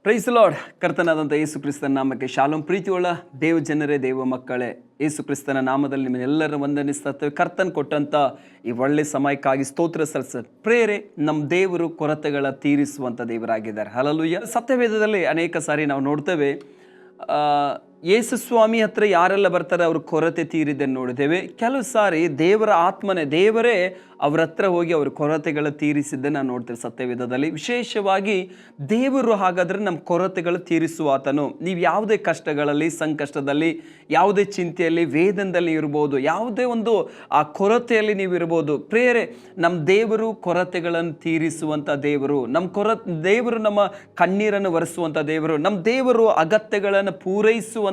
Price lord. ಕರ್ತನಾದಂಥ ಯೇಸು ಕ್ರಿಸ್ತನ ನಾಮಕ್ಕೆ shalom. ಪ್ರೀತಿಯುಳ್ಳ ದೇವ ಜನರೇ, ದೇವ ಮಕ್ಕಳೇ, ಯೇಸು ಕ್ರಿಸ್ತನ ನಾಮದಲ್ಲಿ ನಿಮ್ಮೆಲ್ಲರ ವಂದನಿಸ್ತೇವೆ. ಕರ್ತನ್ ಕೊಟ್ಟಂಥ ಈ ಒಳ್ಳೆ ಸಮಯಕ್ಕಾಗಿ ಸ್ತೋತ್ರ ಸಲ್ಲಿಸ. ಪ್ರೇರೆ, ನಮ್ಮ ದೇವರು ಕೊರತೆಗಳ ತೀರಿಸುವಂಥ ದೇವರಾಗಿದ್ದಾರೆ. ಹಲ್ಲೆಲೂಯಾ. ಸತ್ಯವೇದದಲ್ಲಿ ಅನೇಕ ಸಾರಿ ನಾವು ನೋಡ್ತೇವೆ, ಯೇಸು ಸ್ವಾಮಿ ಹತ್ರ ಯಾರೆಲ್ಲ ಬರ್ತಾರೆ ಅವ್ರ ಕೊರತೆ ತೀರಿದ್ದನ್ನು ನೋಡಿದ್ದೇವೆ. ಕೆಲವು ಸಾರಿ ದೇವರ ಆತ್ಮನೇ, ದೇವರೇ ಅವ್ರ ಹತ್ರ ಹೋಗಿ ಅವ್ರ ಕೊರತೆಗಳು ತೀರಿಸಿದ್ದನ್ನು ನಾವು ನೋಡ್ತೇವೆ ಸತ್ಯವೇದದಲ್ಲಿ. ವಿಶೇಷವಾಗಿ ದೇವರು ಹಾಗಾದರೆ ನಮ್ಮ ಕೊರತೆಗಳು ತೀರಿಸುವ ಆತನು. ನೀವು ಯಾವುದೇ ಕಷ್ಟಗಳಲ್ಲಿ, ಸಂಕಷ್ಟದಲ್ಲಿ, ಯಾವುದೇ ಚಿಂತೆಯಲ್ಲಿ, ವೇದನದಲ್ಲಿ ಇರ್ಬೋದು, ಯಾವುದೇ ಒಂದು ಆ ಕೊರತೆಯಲ್ಲಿ ನೀವು ಇರ್ಬೋದು. ಪ್ರೇರೆ, ನಮ್ಮ ದೇವರು ಕೊರತೆಗಳನ್ನು ತೀರಿಸುವಂಥ ದೇವರು. ದೇವರು ನಮ್ಮ ಕಣ್ಣೀರನ್ನು ಒರೆಸುವಂಥ ದೇವರು. ನಮ್ಮ ದೇವರು ಅಗತ್ಯಗಳನ್ನು ಪೂರೈಸುವಂಥ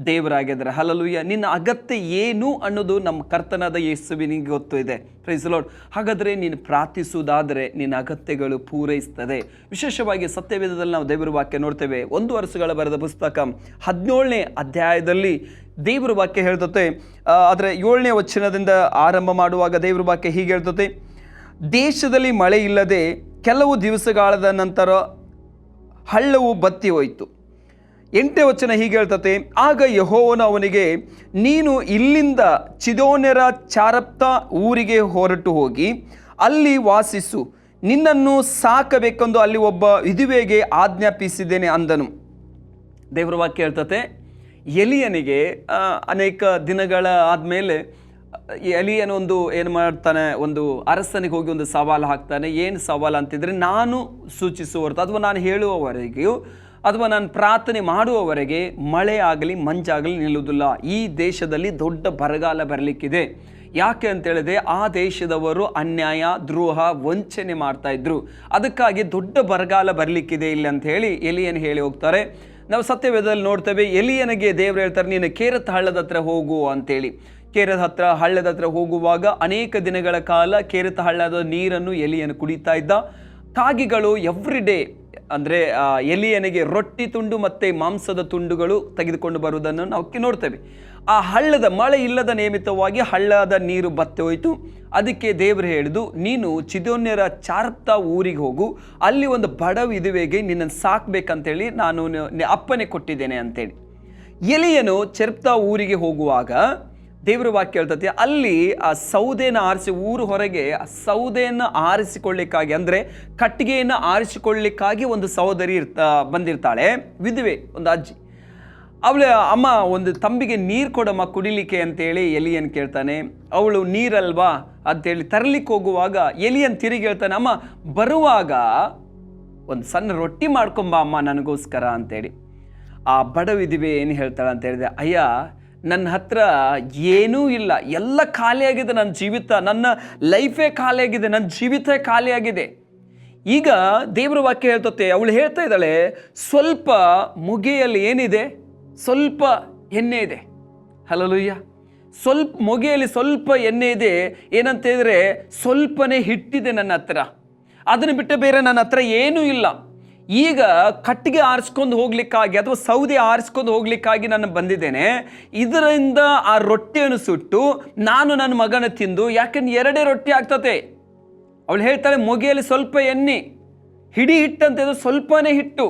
ದೇವರಾಗಿದ್ದಾರೆ. ಹಲ್ಲೆಲೂಯಾ. ನಿನ್ನ ಅಗತ್ಯ ಏನು ಅನ್ನೋದು ನಮ್ಮ ಕರ್ತನಾದ ಯೇಸುವಿನಿಗೆ ಗೊತ್ತು ಇದೆ. Praise Lord. ಹಾಗಾದರೆ ನೀನು ಪ್ರಾರ್ಥಿಸುವುದಾದರೆ ನಿನ್ನ ಅಗತ್ಯಗಳು ಪೂರೈಸ್ತದೆ. ವಿಶೇಷವಾಗಿ ಸತ್ಯವೇದದಲ್ಲಿ ನಾವು ದೇವರ ವಾಕ್ಯ ನೋಡ್ತೇವೆ. 1 ವರ್ಷಗಳ ಬರೆದ ಪುಸ್ತಕ 17ನೇ ಅಧ್ಯಾಯದಲ್ಲಿ ದೇವರ ವಾಕ್ಯ ಹೇಳ್ತತೆ. ಆದರೆ 7ನೇ ವಚನದಿಂದ ಆರಂಭ ಮಾಡುವಾಗ ದೇವರ ವಾಕ್ಯ ಹೀಗೆ ಹೇಳ್ತತೆ: ದೇಶದಲ್ಲಿ ಮಳೆ ಇಲ್ಲದೆ ಕೆಲವು ದಿವಸಗಳ ನಂತರ ಹಳ್ಳವು ಬತ್ತಿ ಹೋಯಿತು. 8ನೇ ವಚನ ಹೀಗೆ ಹೇಳ್ತತೆ: ಆಗ ಯೆಹೋವನು ಅವನಿಗೆ, ನೀನು ಇಲ್ಲಿಂದ ಚಿದೋನ್ಯರ ಚಾರಪ್ತ ಊರಿಗೆ ಹೊರಟು ಹೋಗಿ ಅಲ್ಲಿ ವಾಸಿಸು, ನಿನ್ನನ್ನು ಸಾಕಬೇಕೆಂದು ಅಲ್ಲಿ ಒಬ್ಬ ವಿಧವೆಗೆ ಆಜ್ಞಾಪಿಸಿದ್ದೇನೆ ಅಂದನು. ದೇವರ ವಾಕ್ಯ ಹೇಳ್ತತೆ, ಎಲಿಯನಿಗೆ ಅನೇಕ ದಿನಗಳ ಆದಮೇಲೆ ಎಲಿಯನೊಂದು ಏನು ಮಾಡ್ತಾನೆ, ಒಂದು ಅರಸನಿಗೆ ಹೋಗಿ ಒಂದು ಸವಾಲು ಹಾಕ್ತಾನೆ. ಏನು ಸವಾಲು ಅಂತಿದ್ರೆ, ನಾನು ಸೂಚಿಸುವವರೆಗೂ ಅಥವಾ ನಾನು ಹೇಳುವವರೆಗೂ ಅಥವಾ ನಾನು ಪ್ರಾರ್ಥನೆ ಮಾಡುವವರೆಗೆ ಮಳೆ ಆಗಲಿ ಮಂಜಾಗಲಿ ನಿಲ್ಲುವುದಿಲ್ಲ. ಈ ದೇಶದಲ್ಲಿ ದೊಡ್ಡ ಬರಗಾಲ ಬರಲಿಕ್ಕಿದೆ. ಯಾಕೆ ಅಂತೇಳಿದ್ರೆ, ಆ ದೇಶದವರು ಅನ್ಯಾಯ, ದ್ರೋಹ, ವಂಚನೆ ಮಾಡ್ತಾ ಇದ್ರು. ಅದಕ್ಕಾಗಿ ದೊಡ್ಡ ಬರಗಾಲ ಬರಲಿಕ್ಕಿದೆ ಇಲ್ಲಿ ಅಂತ ಹೇಳಿ ಎಲಿಯನ್ ಹೇಳಿ ಹೋಗ್ತಾರೆ. ನಾವು ಸತ್ಯವೇದದಲ್ಲಿ ನೋಡ್ತೇವೆ, ಎಲಿಯನಿಗೆ ದೇವರು ಹೇಳ್ತಾರೆ, ನೀನು ಕೇರತ್ ಹಳ್ಳದ ಹತ್ರ ಹೋಗು ಅಂತೇಳಿ. ಹಳ್ಳದ ಹತ್ರ ಹೋಗುವಾಗ ಅನೇಕ ದಿನಗಳ ಕಾಲ ಕೇರತ್ ಹಳ್ಳದ ನೀರನ್ನು ಎಲಿಯನು ಕುಡಿತಾ ಇದ್ದ. ಕಾಗಿಗಳು ಎವ್ರಿ ಡೇ ಅಂದರೆ ಎಲಿಯನಿಗೆ ರೊಟ್ಟಿ ತುಂಡು ಮತ್ತು ಮಾಂಸದ ತುಂಡುಗಳು ತೆಗೆದುಕೊಂಡು ಬರುವುದನ್ನು ನಾವು ನೋಡ್ತೇವೆ. ಆ ಹಳ್ಳದ ಮಳೆ ಇಲ್ಲದ ನಿಮಿತ್ತವಾಗಿ ಹಳ್ಳದ ನೀರು ಬತ್ತಿ ಹೋಯಿತು. ಅದಕ್ಕೆ ದೇವರು ಹೇಳಿದು, ನೀನು ಚಿದೋನ್ಯರ ಚಾರಪ್ತ ಊರಿಗೆ ಹೋಗು, ಅಲ್ಲಿ ಒಂದು ಬಡ ವಿಧವೆಗೆ ನಿನ್ನನ್ನು ಸಾಕಬೇಕಂತೇಳಿ ನಾನು ಅಪ್ಪನೆ ಕೊಟ್ಟಿದ್ದೇನೆ ಅಂತೇಳಿ. ಎಲಿಯನು ಚೆರ್ಪ್ತಾ ಊರಿಗೆ ಹೋಗುವಾಗ ದೇವರ ವಾಕ್ಯ ಹೇಳ್ತದೆ, ಅಲ್ಲಿ ಆ ಸೌದೆಯನ್ನು ಊರು ಹೊರಗೆ ಸೌದೆಯನ್ನು ಆರಿಸಿಕೊಳ್ಳಿಕ್ಕಾಗಿ, ಅಂದರೆ ಕಟ್ಟಿಗೆಯನ್ನು ಆರಿಸಿಕೊಳ್ಳಿಕ್ಕಾಗಿ ಒಂದು ಸಹೋದರಿ ಬಂದಿರ್ತಾಳೆ, ವಿಧವೆ, ಒಂದು ಅಜ್ಜಿ. ಅವಳ ಅಮ್ಮ ಒಂದು ತಂಬಿಗೆ ನೀರು ಕೊಡಮ್ಮ ಕುಡಿಲಿಕ್ಕೆ ಅಂತೇಳಿ ಎಲಿಯನ್ ಕೇಳ್ತಾನೆ. ಅವಳು ನೀರಲ್ವಾ ಅಂತೇಳಿ ತರಲಿಕ್ಕೆ ಹೋಗುವಾಗ ಎಲಿಯನ್ ತಿರುಗಿ ಹೇಳ್ತಾನೆ, ಅಮ್ಮ ಬರುವಾಗ ಒಂದು ಸಣ್ಣ ರೊಟ್ಟಿ ಮಾಡ್ಕೊಂಬ ಅಮ್ಮ ನನಗೋಸ್ಕರ ಅಂತೇಳಿ. ಆ ಬಡ ವಿಧವೆ ಏನು ಹೇಳ್ತಾಳೆ ಅಂತ ಹೇಳಿದೆ, ಅಯ್ಯ, ನನ್ನ ಹತ್ರ ಏನೂ ಇಲ್ಲ, ಎಲ್ಲ ಖಾಲಿಯಾಗಿದೆ, ನನ್ನ ಜೀವಿತ, ನನ್ನ ಲೈಫೇ ಖಾಲಿಯಾಗಿದೆ, ನನ್ನ ಜೀವಿತ ಖಾಲಿಯಾಗಿದೆ. ಈಗ ದೇವರ ವಾಕ್ಯ ಹೇಳ್ತತೆ, ಅವಳು ಹೇಳ್ತಾ ಇದ್ದಾಳೆ, ಸ್ವಲ್ಪ ಮೊಗೆಯಲ್ಲಿ ಏನಿದೆ, ಸ್ವಲ್ಪ ಎಣ್ಣೆ ಇದೆ. ಹಲ್ಲೆಲೂಯಾ. ಮೊಗೆಯಲ್ಲಿ ಸ್ವಲ್ಪ ಎಣ್ಣೆ ಇದೆ. ಏನಂತ ಹೇಳಿದ್ರೆ, ಸ್ವಲ್ಪನೇ ಹಿಟ್ಟಿದೆ ನನ್ನ ಹತ್ರ, ಅದನ್ನು ಬಿಟ್ಟು ಬೇರೆ ನನ್ನ ಹತ್ರ ಏನೂ ಇಲ್ಲ. ಈಗ ಕಟ್ಟಿಗೆ ಆರಿಸ್ಕೊಂಡು ಹೋಗ್ಲಿಕ್ಕಾಗಿ ಅಥವಾ ಸೌದೆ ಆರಿಸ್ಕೊಂಡು ಹೋಗ್ಲಿಕ್ಕಾಗಿ ನಾನು ಬಂದಿದ್ದೇನೆ. ಇದರಿಂದ ಆ ರೊಟ್ಟಿಯನ್ನು ಸುಟ್ಟು ನಾನು ನನ್ನ ಮಗನ ತಿಂದು, ಯಾಕೆಂದ್ರೆ 2 ರೊಟ್ಟಿ ಆಗ್ತತೆ. ಅವಳು ಹೇಳ್ತಾಳೆ, ಮೊಗೆಯಲ್ಲಿ ಸ್ವಲ್ಪ ಎಣ್ಣೆ, ಹಿಡಿ ಹಿಟ್ಟಂತ ಸ್ವಲ್ಪನೇ ಹಿಟ್ಟು,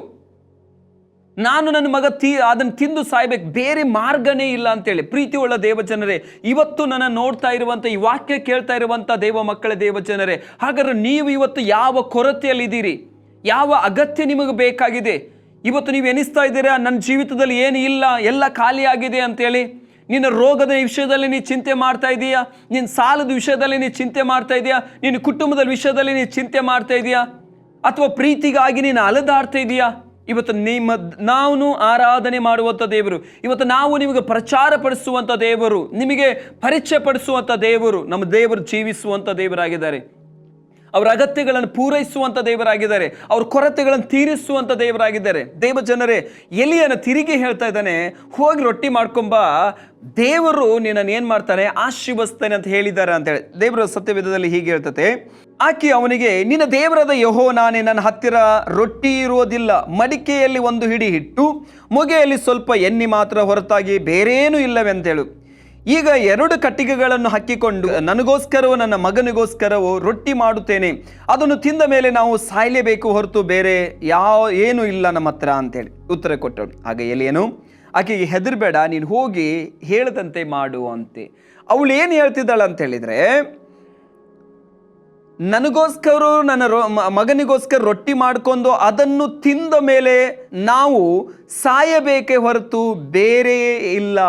ನಾನು ನನ್ನ ಮಗ ಅದನ್ನು ತಿಂದು ಸಾಯ್ಬೇಕು, ಬೇರೆ ಮಾರ್ಗನೇ ಇಲ್ಲ ಅಂತೇಳಿ. ಪ್ರೀತಿಯುಳ್ಳ ದೇವಜನರೇ, ಇವತ್ತು ನನ್ನ ನೋಡ್ತಾ ಇರುವಂಥ, ಈ ವಾಕ್ಯ ಕೇಳ್ತಾ ಇರುವಂಥ ದೇವ ಮಕ್ಕಳ ದೇವಜನರೇ, ಹಾಗಾದ್ರೆ ನೀವು ಇವತ್ತು ಯಾವ ಕೊರತೆಯಲ್ಲಿದ್ದೀರಿ? ಯಾವ ಅಗತ್ಯ ನಿಮಗೆ ಬೇಕಾಗಿದೆ? ಇವತ್ತು ನೀವು ಎನಿಸ್ತಾ ಇದ್ದೀರಾ, ನನ್ನ ಜೀವಿತದಲ್ಲಿ ಏನು ಇಲ್ಲ, ಎಲ್ಲ ಖಾಲಿಯಾಗಿದೆ ಅಂತೇಳಿ. ನಿನ್ನ ರೋಗದ ವಿಷಯದಲ್ಲಿ ನೀನು ಚಿಂತೆ ಮಾಡ್ತಾ ಇದೀಯಾ? ನಿನ್ನ ಸಾಲದ ವಿಷಯದಲ್ಲಿ ನೀನು ಚಿಂತೆ ಮಾಡ್ತಾ ಇದೆಯಾ? ನಿನ್ನ ಕುಟುಂಬದ ವಿಷಯದಲ್ಲಿ ನೀನು ಚಿಂತೆ ಮಾಡ್ತಾ ಇದೆಯಾ? ಅಥವಾ ಪ್ರೀತಿಗಾಗಿ ನೀನು ಅಲೆದಾಡ್ತಾ ಇದೆಯಾ? ಇವತ್ತು ನಾವು ಆರಾಧನೆ ಮಾಡುವಂಥ ದೇವರು, ಇವತ್ತು ನಾವು ನಿಮಗೆ ಪ್ರಚಾರ ಪಡಿಸುವಂಥ ದೇವರು, ನಿಮಗೆ ಪರಿಚಯ ಪಡಿಸುವಂಥ ದೇವರು, ನಮ್ಮ ದೇವರು ಜೀವಿಸುವಂಥ ದೇವರಾಗಿದ್ದಾರೆ. ಅವರ ಅಗತ್ಯಗಳನ್ನು ಪೂರೈಸುವಂಥ ದೇವರಾಗಿದ್ದಾರೆ. ಅವ್ರ ಕೊರತೆಗಳನ್ನು ತೀರಿಸುವಂಥ ದೇವರಾಗಿದ್ದಾರೆ. ದೇವ ಜನರೇ, ಎಲಿಯನ ತಿರುಗಿ ಹೇಳ್ತಾ ಇದ್ದಾನೆ, ಹೋಗಿ ರೊಟ್ಟಿ ಮಾಡ್ಕೊಂಬ, ದೇವರು ನಿನ್ನನ್ನು ಏನು ಮಾಡ್ತಾನೆ, ಆಶೀರ್ವದಿಸ್ತಾನೆ ಅಂತ ಹೇಳಿದ್ದಾರೆ ಅಂತೇಳಿ. ದೇವರ ಸತ್ಯವೇದದಲ್ಲಿ ಹೀಗೆ ಹೇಳ್ತತೆ, ಆಕೆ ಅವನಿಗೆ, ನಿನ್ನ ದೇವರಾದ ಯೆಹೋವನೇ, ನನ್ನ ಹತ್ತಿರ ರೊಟ್ಟಿ ಇರುವುದಿಲ್ಲ, ಮಡಿಕೆಯಲ್ಲಿ 1 ಹಿಡಿ ಹಿಟ್ಟು, ಮೊಗೆಯಲ್ಲಿ ಸ್ವಲ್ಪ ಎಣ್ಣೆ ಮಾತ್ರ ಹೊರತಾಗಿ ಬೇರೇನೂ ಇಲ್ಲವೆ ಅಂತೇಳು. ಈಗ 2 ಕಟ್ಟಿಗೆಗಳನ್ನು ಹಾಕಿಕೊಂಡು ನನಗೋಸ್ಕರವೋ ನನ್ನ ಮಗನಿಗೋಸ್ಕರವೋ ರೊಟ್ಟಿ ಮಾಡುತ್ತೇನೆ, ಅದನ್ನು ತಿಂದ ಮೇಲೆ ನಾವು ಸಾಯಲೇಬೇಕು ಹೊರತು ಬೇರೆ ಏನೂ ಇಲ್ಲ ನಮ್ಮ ಹತ್ರ ಅಂತೇಳಿ ಉತ್ತರ ಕೊಟ್ಟಳು. ಆಗ ಎಲಿಯನು ಆಕೆಗೆ ಹೆದರ್ಬೇಡ, ನೀನು ಹೋಗಿ ಹೇಳದಂತೆ ಮಾಡು ಅಂತೆ. ಅವಳು ಏನು ಹೇಳ್ತಿದ್ದಾಳೆ ಅಂತ ಹೇಳಿದ್ರೆ, ನನಗೋಸ್ಕರ ನನ್ನ ಮಗನಿಗೋಸ್ಕರ ರೊಟ್ಟಿ ಮಾಡ್ಕೊಂಡು ಅದನ್ನು ತಿಂದ ಮೇಲೆ ನಾವು ಸಾಯಬೇಕೇ ಹೊರತು ಬೇರೆ ಇಲ್ಲ,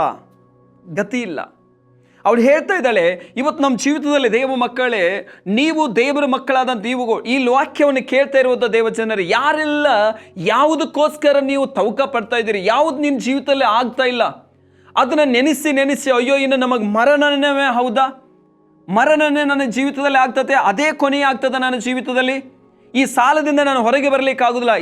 ಗತಿ ಇಲ್ಲ. ಅವಳು ಹೇಳ್ತಾ ಇದ್ದಾಳೆ, ಇವತ್ತು ನಮ್ಮ ಜೀವಿತದಲ್ಲಿ ದೇವ ಮಕ್ಕಳೇ, ನೀವು ದೇವರ ಮಕ್ಕಳಾದಂಥ ನೀವುಗಳು ಈ ವಾಕ್ಯವನ್ನು ಕೇಳ್ತಾ ಇರುವಂಥ ದೇವ ಜನರು ಯಾರೆಲ್ಲ ಯಾವುದಕ್ಕೋಸ್ಕರ ನೀವು ತವಕ ಪಡ್ತಾ ಇದ್ದೀರಿ, ಯಾವುದು ನಿಮ್ಮ ಜೀವಿತದಲ್ಲಿ ಆಗ್ತಾ ಇಲ್ಲ, ಅದನ್ನು ನೆನೆಸಿ ಅಯ್ಯೋ ಇನ್ನು ನಮಗೆ ಮರಣನೇ ಹೌದಾ, ಮರಣನೇ ನನ್ನ ಜೀವಿತದಲ್ಲಿ ಆಗ್ತದೆ, ಅದೇ ಕೊನೆ ಆಗ್ತದೆ ನನ್ನ ಜೀವಿತದಲ್ಲಿ, ಈ ಸಾಲದಿಂದ ನಾನು ಹೊರಗೆ ಬರಲಿಕ್ಕೆ ಆಗೋದಿಲ್ಲ,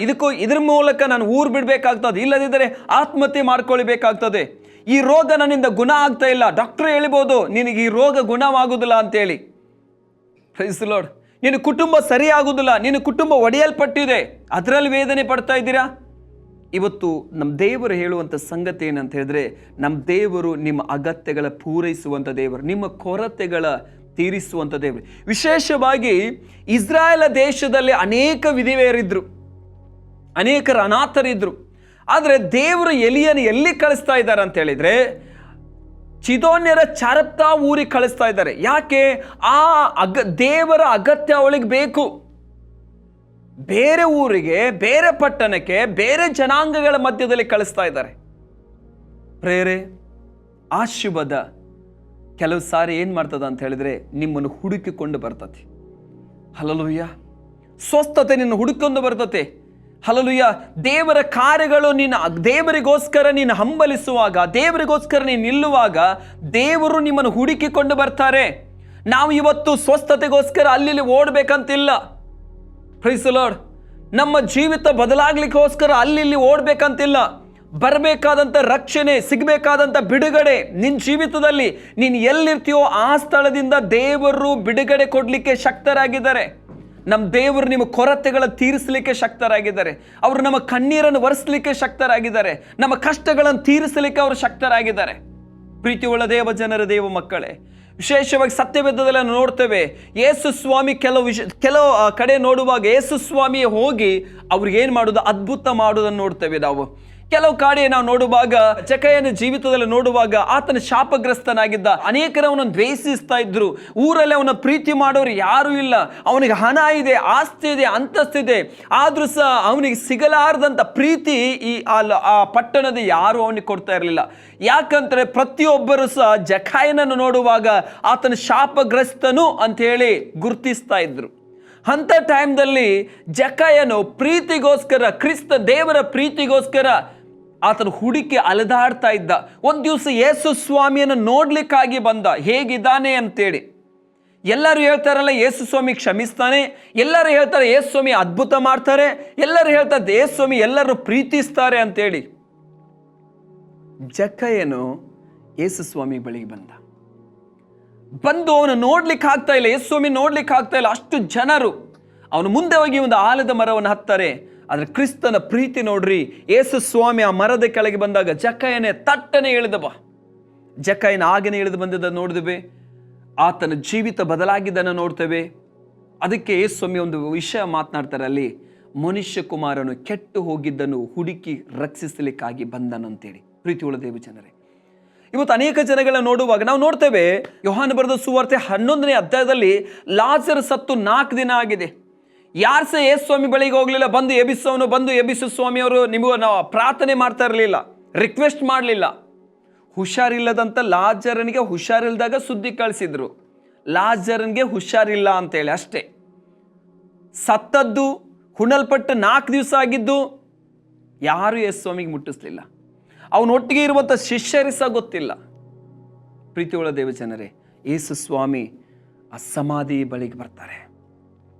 ಇದ್ರ ಮೂಲಕ ನಾನು ಊರು ಬಿಡಬೇಕಾಗ್ತದೆ, ಇಲ್ಲದಿದ್ದರೆ ಆತ್ಮಹತ್ಯೆ ಮಾಡ್ಕೊಳ್ಬೇಕಾಗ್ತದೆ, ಈ ರೋಗ ನನ್ನಿಂದ ಗುಣ ಆಗ್ತಾ ಇಲ್ಲ, ಡಾಕ್ಟರ್ ಹೇಳ್ಬೋದು ನಿನಗೆ ಈ ರೋಗ ಗುಣವಾಗುವುದಿಲ್ಲ ಅಂತೇಳಿ. Praise the Lord. ನಿನ್ನ ಕುಟುಂಬ ಸರಿ ಆಗುವುದಿಲ್ಲ, ನಿನ್ನ ಕುಟುಂಬ ಒಡೆಯಲ್ಪಟ್ಟಿದೆ, ಅದರಲ್ಲಿ ವೇದನೆ ಪಡ್ತಾ ಇದ್ದೀರಾ. ಇವತ್ತು ನಮ್ಮ ದೇವರು ಹೇಳುವಂಥ ಸಂಗತಿ ಏನಂತ ಹೇಳಿದ್ರೆ, ನಮ್ಮ ದೇವರು ನಿಮ್ಮ ಅಗತ್ಯಗಳ ಪೂರೈಸುವಂಥ ದೇವರು, ನಿಮ್ಮ ಕೊರತೆಗಳ ತೀರಿಸುವಂಥ ದೇವರು. ವಿಶೇಷವಾಗಿ ಇಸ್ರಾಯೇಲ್ ದೇಶದಲ್ಲಿ ಅನೇಕ ವಿಧವೆಯರಿದ್ರು, ಅನೇಕರು ಅನಾಥರಿದ್ರು. ಆದರೆ ದೇವರು ಎಲಿಯನು ಎಲ್ಲಿ ಕಳಿಸ್ತಾ ಇದ್ದಾರೆ ಅಂತ ಹೇಳಿದ್ರೆ, ಚಿದೋನ್ಯರ ಚಾರಪ್ತಾ ಊರಿಗೆ ಕಳಿಸ್ತಾ ಇದ್ದಾರೆ. ಯಾಕೆ? ದೇವರ ಅಗತ್ಯ ಅವಳಿಗೆ ಬೇಕು. ಬೇರೆ ಊರಿಗೆ, ಬೇರೆ ಪಟ್ಟಣಕ್ಕೆ, ಬೇರೆ ಜನಾಂಗಗಳ ಮಧ್ಯದಲ್ಲಿ ಕಳಿಸ್ತಾ ಇದ್ದಾರೆ. ಪ್ರೇರೆ, ಆ ಶುಭದ ಕೆಲವು ಸಾರಿ ಏನು ಮಾಡ್ತದ ಅಂತ ಹೇಳಿದ್ರೆ, ನಿಮ್ಮನ್ನು ಹುಡುಕಿಕೊಂಡು ಬರ್ತದೆ. ಹಲ್ಲಲೂಯ. ಸ್ವಸ್ಥತೆ ನಿನ್ನ ಹುಡುಕೊಂಡು ಬರ್ತತೆ. ಹಲ್ಲಲೂಯ. ದೇವರ ಕಾರ್ಯಗಳು ದೇವರಿಗೋಸ್ಕರ ನೀನು ಹಂಬಲಿಸುವಾಗ, ದೇವರಿಗೋಸ್ಕರ ನೀನು ನಿಲ್ಲುವಾಗ ದೇವರು ನಿಮ್ಮನ್ನು ಹುಡುಕಿಕೊಂಡು ಬರ್ತಾರೆ. ನಾವು ಇವತ್ತು ಸ್ವಸ್ಥತೆಗೋಸ್ಕರ ಅಲ್ಲಿ ಓಡಬೇಕಂತಿಲ್ಲ. Price the lord. ನಮ್ಮ ಜೀವಿತ ಬದಲಾಗ್ಲಿಕ್ಕೋಸ್ಕರ ಅಲ್ಲಿ ಓಡಬೇಕಂತಿಲ್ಲ. ಬರಬೇಕಾದಂಥ ರಕ್ಷಣೆ, ಸಿಗಬೇಕಾದಂಥ ಬಿಡುಗಡೆ ನಿನ್ನ ಜೀವಿತದಲ್ಲಿ ನೀನು ಎಲ್ಲಿರ್ತೀಯೋ ಆ ಸ್ಥಳದಿಂದ ದೇವರು ಬಿಡುಗಡೆ ಕೊಡಲಿಕ್ಕೆ ಶಕ್ತರಾಗಿದ್ದಾರೆ. ನಮ್ಮ ದೇವರು ನಿಮ್ಮ ಕೊರತೆಗಳ ತೀರಿಸಲಿಕ್ಕೆ ಶಕ್ತರಾಗಿದ್ದಾರೆ. ಅವರು ನಮ್ಮ ಕಣ್ಣೀರನ್ನು ಒರೆಸಲಿಕ್ಕೆ ಶಕ್ತರಾಗಿದ್ದಾರೆ. ನಮ್ಮ ಕಷ್ಟಗಳನ್ನು ತೀರಿಸಲಿಕ್ಕೆ ಅವರು ಶಕ್ತರಾಗಿದ್ದಾರೆ. ಪ್ರೀತಿಯುಳ್ಳ ದೇವ ಜನರ ದೇವ ಮಕ್ಕಳೇ, ವಿಶೇಷವಾಗಿ ಸತ್ಯವೇದದಲ್ಲಿ ನೋಡ್ತೇವೆ, ಯೇಸು ಸ್ವಾಮಿ ಕೆಲವು ಕಡೆ ನೋಡುವಾಗ ಯೇಸು ಸ್ವಾಮಿ ಹೋಗಿ ಅವ್ರಿಗೆ ಏನು ಮಾಡೋದು, ಅದ್ಭುತ ಮಾಡೋದನ್ನು ನೋಡ್ತೇವೆ ನಾವು. ಕೆಲವು ಕಡೆ ನಾವು ನೋಡುವಾಗ, ಜಕಯ್ಯನ ಜೀವಿತದಲ್ಲಿ ನೋಡುವಾಗ ಆತನ ಶಾಪಗ್ರಸ್ತನಾಗಿದ್ದ, ಅನೇಕರವನನ್ನು ದ್ವೇಷಿಸ್ತಾ ಇದ್ರು, ಊರಲ್ಲಿ ಅವನ ಪ್ರೀತಿ ಮಾಡೋರು ಯಾರೂ ಇಲ್ಲ, ಅವನಿಗೆ ಹಣ ಇದೆ, ಆಸ್ತಿ ಇದೆ, ಅಂತಸ್ತಿದೆ, ಆದ್ರೂ ಸಹ ಅವನಿಗೆ ಸಿಗಲಾರದಂಥ ಪ್ರೀತಿ ಆ ಪಟ್ಟಣದ ಯಾರು ಅವನಿಗೆ ಕೊಡ್ತಾ ಇರಲಿಲ್ಲ. ಯಾಕಂದ್ರೆ ಪ್ರತಿಯೊಬ್ಬರು ಸಹ ಜಕಯ್ಯನನ್ನು ನೋಡುವಾಗ ಆತನ ಶಾಪಗ್ರಸ್ತನು ಅಂತ ಹೇಳಿ ಗುರುತಿಸ್ತಾ ಇದ್ರು. ಅಂಥ ಟೈಮ್ದಲ್ಲಿ ಜಕಯ್ಯನು ಪ್ರೀತಿಗೋಸ್ಕರ, ದೇವರ ಪ್ರೀತಿಗೋಸ್ಕರ ಆತನ ಹುಡುಕಿ ಅಲೆದಾಡ್ತಾ ಇದ್ದ. ಒಂದು ದಿವಸ ಯೇಸು ಸ್ವಾಮಿಯನ್ನು ನೋಡ್ಲಿಕ್ಕಾಗಿ ಬಂದ, ಹೇಗಿದ್ದಾನೆ ಅಂತೇಳಿ. ಎಲ್ಲರೂ ಹೇಳ್ತಾರಲ್ಲ ಯೇಸು ಸ್ವಾಮಿ ಕ್ಷಮಿಸ್ತಾನೆ, ಎಲ್ಲರೂ ಹೇಳ್ತಾರೆ ಯೇಸು ಸ್ವಾಮಿ ಅದ್ಭುತ ಮಾಡ್ತಾರೆ, ಎಲ್ಲರೂ ಹೇಳ್ತಾರೆ ಯೇಸು ಸ್ವಾಮಿ ಎಲ್ಲರೂ ಪ್ರೀತಿಸ್ತಾರೆ ಅಂತೇಳಿ. ಜಕಯ್ಯನು ಯೇಸು ಸ್ವಾಮಿ ಬಳಿಗೆ ಬಂದು ಅವನು ನೋಡ್ಲಿಕ್ಕೆ ಆಗ್ತಾ ಇಲ್ಲ, ಯೇಸು ಸ್ವಾಮಿ ನೋಡ್ಲಿಕ್ಕೆ ಆಗ್ತಾ ಇಲ್ಲ. ಅಷ್ಟು ಜನರು ಅವನು ಮುಂದೆ ಹೋಗಿ ಒಂದು ಆಲದ ಮರವನ್ನು ಹತ್ತಾರೆ. ಆದರೆ ಕ್ರಿಸ್ತನ ಪ್ರೀತಿ ನೋಡ್ರಿ, ಯೇಸು ಸ್ವಾಮಿ ಆ ಮರದ ಕೆಳಗೆ ಬಂದಾಗ ಜಕಯ್ಯನೇ ತಟ್ಟನೆ ಇಳಿದ ಬಾ. ಜಕಯ್ಯನ ಆಗನೆ ಇಳಿದು ಬಂದಿದ್ದ ನೋಡಿದ್ವಿ, ಆತನ ಜೀವಿತ ಬದಲಾಗಿದ್ದನ್ನು ನೋಡ್ತೇವೆ. ಅದಕ್ಕೆ ಯೇಸು ಸ್ವಾಮಿ ಒಂದು ವಿಷಯ ಮಾತನಾಡ್ತಾರೆ ಅಲ್ಲಿ, ಮನುಷ್ಯ ಕುಮಾರನು ಕೆಟ್ಟು ಹೋಗಿದ್ದನ್ನು ಹುಡುಕಿ ರಕ್ಷಿಸಲಿಕ್ಕಾಗಿ ಬಂದನಂತೇಳಿ. ಪ್ರೀತಿಯುಳ್ಳ ದೇವ ಜನರೇ, ಇವತ್ತು ಅನೇಕ ಜನಗಳನ್ನ ನೋಡುವಾಗ ನಾವು ನೋಡ್ತೇವೆ, ಯೋಹಾನ ಬರೆದ ಸುವಾರ್ತೆ 11ನೇ ಅಧ್ಯಾಯದಲ್ಲಿ ಲಾಜರ್ ಸತ್ತು 4 ದಿನ ಆಗಿದೆ. ಯಾರು ಸಹ ಯೇಸು ಸ್ವಾಮಿ ಬಳಿಗೆ ಹೋಗ್ಲಿಲ್ಲ, ಬಂದು ಎಬ್ಬಿಸು ಸ್ವಾಮಿಯವರು ನಿಮಗೆ ನಾವು ಪ್ರಾರ್ಥನೆ ಮಾಡ್ತಾ ಇರಲಿಲ್ಲ, ರಿಕ್ವೆಸ್ಟ್ ಮಾಡಲಿಲ್ಲ. ಹುಷಾರಿಲ್ಲದಂತ ಲಾಜರನಿಗೆ ಹುಷಾರಿಲ್ದಾಗ ಸುದ್ದಿ ಕಳಿಸಿದ್ರು, ಲಾಜರನ್ಗೆ ಹುಷಾರಿಲ್ಲ ಅಂತೇಳಿ ಅಷ್ಟೇ. ಸತ್ತದ್ದು, ಹುಣಲ್ಪಟ್ಟು 4 ದಿವಸ ಆಗಿದ್ದು ಯಾರು ಯೇಸು ಸ್ವಾಮಿಗೆ ಮುಟ್ಟಿಸ್ಲಿಲ್ಲ. ಅವನೊಟ್ಟಿಗೆ ಇರುವಂಥ ಶಿಷ್ಯರಿಗೆ ಸಹ ಗೊತ್ತಿಲ್ಲ. ಪ್ರೀತಿಯುಳ್ಳ ದೇವ ಜನರೇ, ಯೇಸು ಸ್ವಾಮಿ ಆ ಸಮಾಧಿ ಬಳಿಗೆ ಬರ್ತಾರೆ.